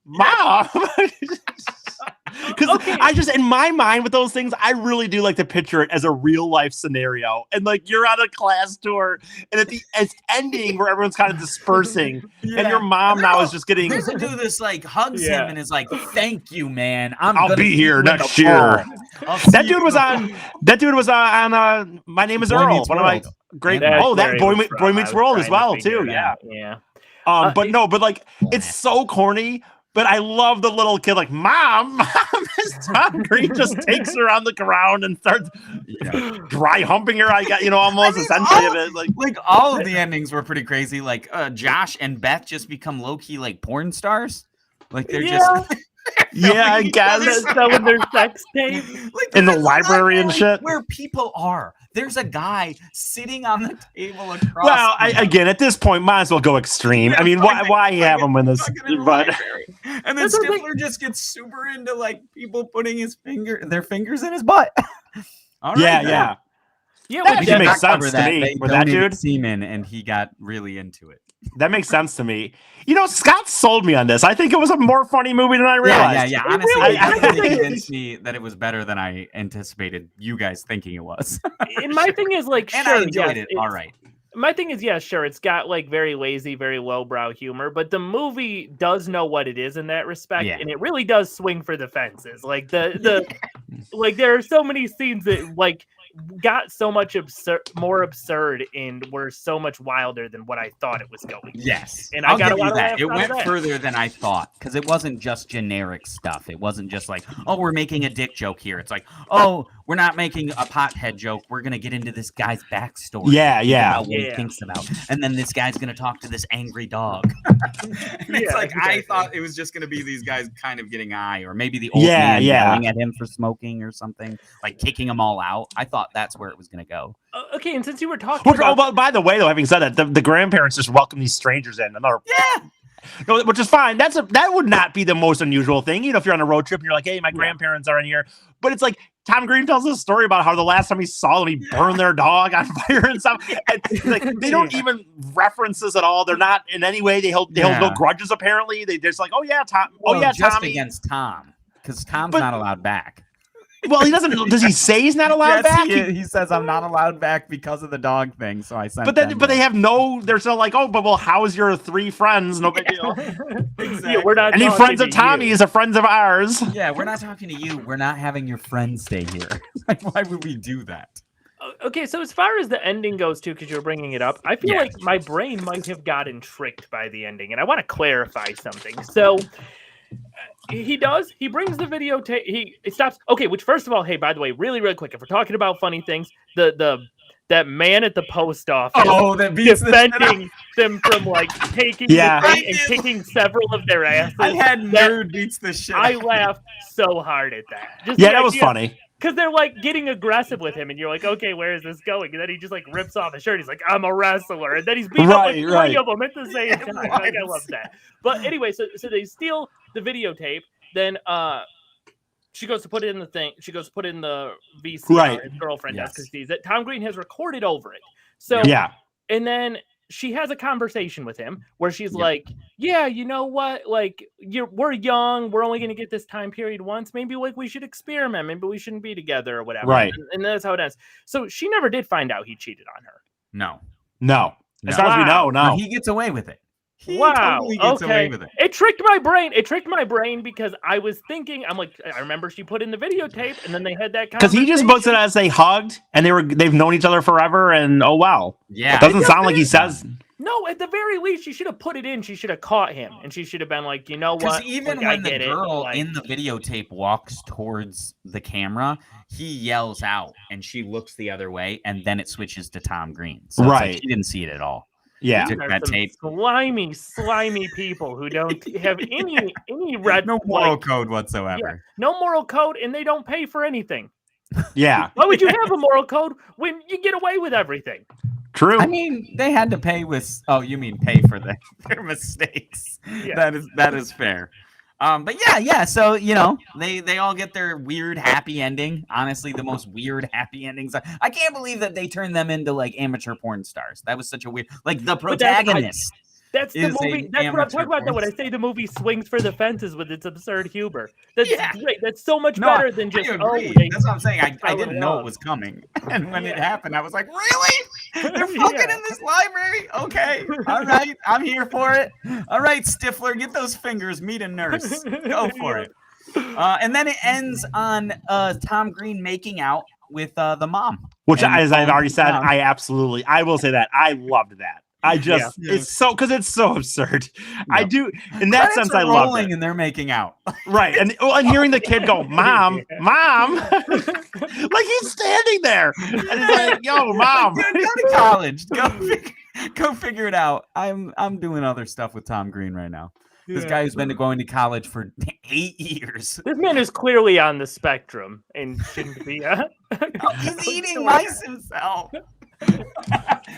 Because Okay. I just, in my mind with those things, I really do like to picture it as a real life scenario. And like you're on a class tour, and it's ending where everyone's kind of dispersing, and your mom now is just getting. There's a dude that's like hugs Yeah. him and is like, "Thank you, man. I'm I'll gonna be see here you in next the year." fall. I'll see That you dude in was the on. fall." That dude was on. My Name Is Boy Earl. Meets One of my World. great. And Oh, that Where he Boy, was Boy from. Meets I was World as trying to well figure too. it Yeah. out. Yeah. But it's so corny. But I love the little kid, like, Mom, as Tom Green just takes her on the ground and starts dry humping her. I got, almost essentially of it. Like all of the endings were pretty crazy. Like Josh and Beth just become low key like porn stars. Like they're just Yeah, I guess. Selling their sex tape. like In the there's a library and library shit. where people are. There's a guy sitting on the table across. Well, from them. again, at this point, might as well go extreme. Yeah, I mean, fucking- why have him in this? Fucking in the But library. And then That's the thing. Stifler just gets super into like people putting their fingers in his butt. All right, yeah, then. yeah. Yeah, That we actually did makes not cover sense to me They with that donated dude. semen, and he got really into it. That makes sense to me. Scott sold me on this. I think it was a more funny movie than I realized. Yeah. It Honestly, really it definitely is. convinced me that it was better than I anticipated you guys thinking it was. And my thing is like, And sure, I enjoyed yes, it. All right. My thing is, yeah, sure, it's got like very lazy, very lowbrow humor, but the movie does know what it is in that respect, Yeah. and it really does swing for the fences. Like the like there are so many scenes that like got so much more absurd and were so much wilder than what I thought it was going. Yes. And I'll I got give a lot you of that. laughs It out of went that. further than I thought because it wasn't just generic stuff. It wasn't just like, oh, we're making a dick joke here. It's like, oh, we're not making a pothead joke. We're going to get into this guy's backstory. Yeah, yeah. About what he Yeah. thinks about. And then this guy's going to talk to this angry dog. And it's Yeah, like, I exactly. thought it was just going to be these guys kind of getting high, or maybe the old Yeah, man yeah. yelling at him for smoking or something, like kicking them all out. I thought that's where it was going to go. Okay, and since you were talking Which, about by the way, though, having said that, the grandparents just welcome these strangers in. Yeah. No, which is fine. That would not be the most unusual thing. If you're on a road trip and you're like, hey, my grandparents are in here. But it's like Tom Green tells a story about how the last time he saw them, he burned their dog on fire and stuff. And like they don't even reference this at all. They're not in any way. They hold no grudges. Apparently, they're just like, oh yeah, Tom. Well, Oh yeah, just Tommy. against Tom, because Tom's But- not allowed back. Well, he doesn't. Does he say he's not allowed back? He says I'm not allowed back because of the dog thing. So I sent. But then, them but they back. have no. They're still like, oh, but well, how's your 3 friends? No big deal. yeah, we're not Any talking friends to of Tommy's are friends of ours. Yeah, we're not talking to you. We're not having your friends stay here. Like, why would we do that? Okay, so as far as the ending goes, too, because you're bringing it up, I feel Yeah. like my brain might have gotten tricked by the ending, and I want to clarify something. So he does. He brings the videotape. It stops. Okay, which first of all, hey, by the way, really, really quick, if we're talking about funny things, that man at the post office that beats the shit out- defending them from like taking Yeah. the thing and kicking several of their asses. I had That- nerd beats the shit. I out. laughed so hard at that. Just Yeah, the that was idea- funny. Because they're like getting aggressive with him, and you're like, okay, where is this going? And then he just like rips off his shirt. He's like, I'm a wrestler, and then he's beating up like Right, 3 right. of them at the same time. Like, I love that. But anyway, so they steal the videotape. Then she goes to put it in the thing. She goes to put it in the VCR. Right. His girlfriend does Yes. because sees it. Tom Green has recorded over it. So Yeah. and then she has a conversation with him where she's like, yeah, you know what? Like, we're young. We're only going to get this time period once. Maybe like we should experiment. Maybe we shouldn't be together or whatever. Right. And that's how it ends. So she never did find out he cheated on her. No. As far as we know, no. He gets away with it. He Wow. totally gets away with it. It tricked my brain. It tricked my brain because I was thinking, I'm like, I remember she put in the videotape and then they had that Because he just puts it as they hugged and they've known each other forever and oh wow. Yeah. It doesn't sound like he says. No, at the very least, she should have put it in. She should have caught him, and she should have been like, you know what? Because even like, when the girl in the videotape walks towards the camera, he yells out, and she looks the other way, and then it switches to Tom Green. So it's like she didn't see it at all. Yeah, These are some slimy people who don't have any no moral code whatsoever. Yeah, no moral code, and they don't pay for anything. Yeah. Why would you have a moral code when you get away with everything? True. I mean, they had to pay with. Oh, you mean pay for their mistakes? Yeah. That is fair. But yeah. So you know, they all get their weird happy ending. Honestly, the most weird happy endings. I can't believe that they turned them into like amateur porn stars. That was such a weird. Like the protagonist. That's the movie. That's what I'm talking about. Though, when I say the movie swings for the fences with its absurd humor, that's great. That's so much better than just. That's what I'm saying. I didn't know it was coming, and when it happened, I was like, really? They're fucking in this library? Okay, all right, I'm here for it. All right, Stifler, get those fingers. Meet a nurse. Go for it. And then it ends on Tom Green making out with the mom, which, as I've already said, I will say that I loved that. It's so absurd. I do in that sense. I love it, and they're making out, right? And hearing the kid go, "Mom, mom," like he's standing there, and he's like, "Yo, mom, go to college. Go figure it out." I'm doing other stuff with Tom Green right now. This guy who's been going to college for 8 years. This man is clearly on the spectrum and shouldn't be. He's eating mice himself.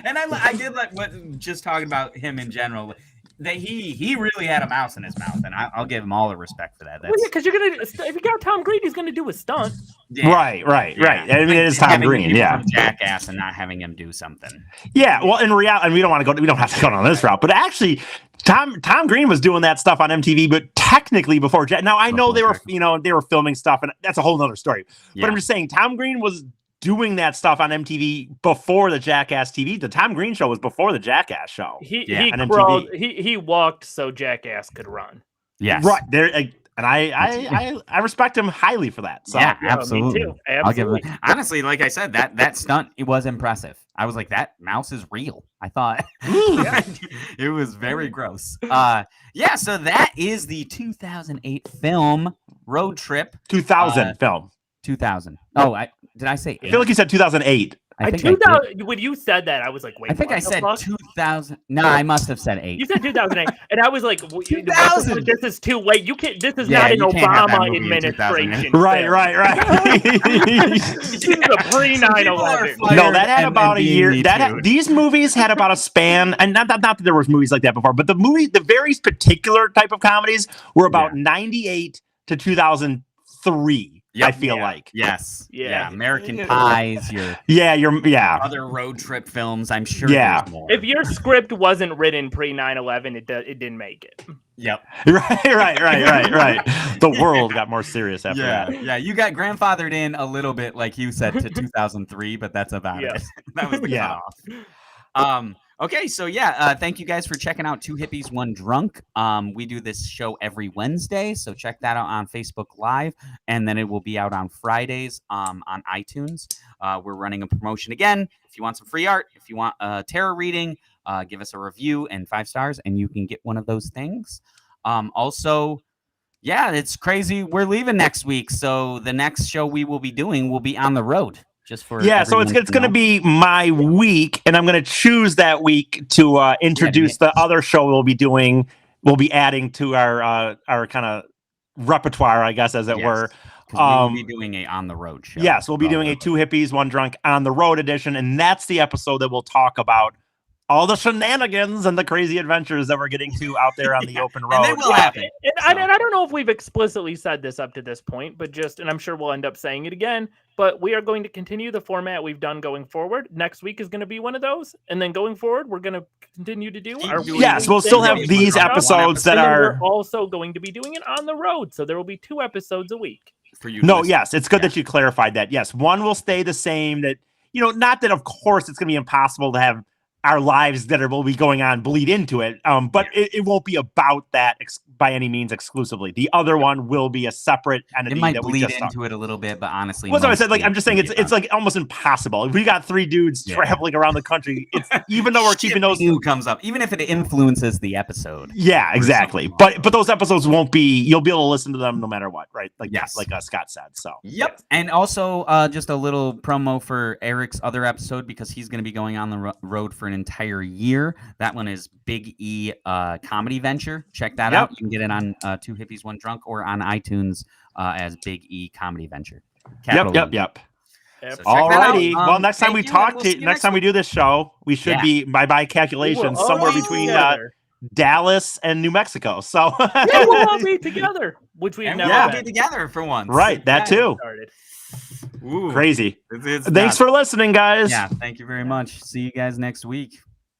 And I did like what just talking about him in general. That he really had a mouse in his mouth, and I'll give him all the respect for that. Because you're gonna if you got Tom Green, he's gonna do a stunt. Yeah. Right. I mean, it is Tom Green, jackass, and not having him do something. Yeah, well, in reality, and we don't have to go down this route, but actually, Tom Green was doing that stuff on MTV, but technically before now I know they were filming stuff, and that's a whole other story. Yeah. But I'm just saying, Tom Green was doing that stuff on MTV before the Jackass TV. The Tom Green show was before the Jackass show. He walked so Jackass could run. Yes. Right. There and I respect him highly for that. So. Yeah, absolutely. Me too. Absolutely. I'll give it, honestly, like I said, that stunt, it was impressive. I was like, that mouse is real. I thought it was very gross. So that is the 2008 film Road Trip. 2000 film. 2000. Oh, did I say 8? I feel like you said 2008. I think 2000, when you said that, I was like, wait. I think I said 2000. No, I must have said 8. You said 2008, and I was like, 2000. This is too late. You can't. This is not an Obama administration. Right. This is a pre-9/11. No, that had about a year. These movies had about a span, and not that there was movies like that before, but the very particular type of comedies were about 98 to 2003. I feel like American Pies, your other road trip films. I'm sure. There's more. If your script wasn't written pre 9/11, it didn't make it. Yep. Right. The world got more serious after that. Yeah, you got grandfathered in a little bit, like you said, to 2003, but that's about it. That was the cutoff. Okay, so thank you guys for checking out Two Hippies, One Drunk. We do this show every Wednesday, so check that out on Facebook Live, and then it will be out on Fridays on iTunes. We're running a promotion again. If you want some free art, if you want a tarot reading, give us a review and 5 stars, and you can get one of those things. Also, it's crazy. We're leaving next week, so the next show we will be doing will be on the road. Just for so it's going to be my week, and I'm going to choose that week to introduce the other show we'll be doing. We'll be adding to our kind of repertoire, I guess, as it were. We'll be doing a on the road show. Yes, we'll be doing a Two Hippies, One Drunk on the road edition, and that's the episode that we'll talk about all the shenanigans and the crazy adventures that we're getting to out there on the open road. And they will happen. And I don't know if we've explicitly said this up to this point, but and I'm sure we'll end up saying it again, but we are going to continue the format we've done going forward. Next week is going to be one of those. And then going forward, we're going to continue to do our doing Yes, we'll still have these episodes that and then are we're also going to be doing it on the road. So there will be 2 episodes a week. For you. No, yes, it's good that you clarified that. Yes, one will stay the same. That, not that of course it's going to be impossible to have our lives that will be going on bleed into it, but it won't be about that by any means exclusively. The other one will be a separate entity. It might that we bleed just into it a little bit, but honestly, well, so I said, like, mostly I'm just saying it's like almost impossible. If we got 3 dudes traveling around the country, it's even though we're keeping those new comes up, even if it influences the episode. Yeah, exactly. But those episodes won't be. You'll be able to listen to them no matter what, right? Like like Scott said. So yep. And also, just a little promo for Eric's other episode because he's going to be going on the road for an entire year. That one is Big E Comedy Venture. Check that out. You can get it on 2 Hippies 1 Drunk or on iTunes as Big E Comedy Venture. Yep. So alrighty. Well, next time we next time we do this show, we should be by calculation somewhere between Dallas and New Mexico. So we'll all be together, which we've never been together for once. Right, that too. Ooh, crazy. It's Thanks for listening, guys. Yeah, thank you very much. See you guys next week.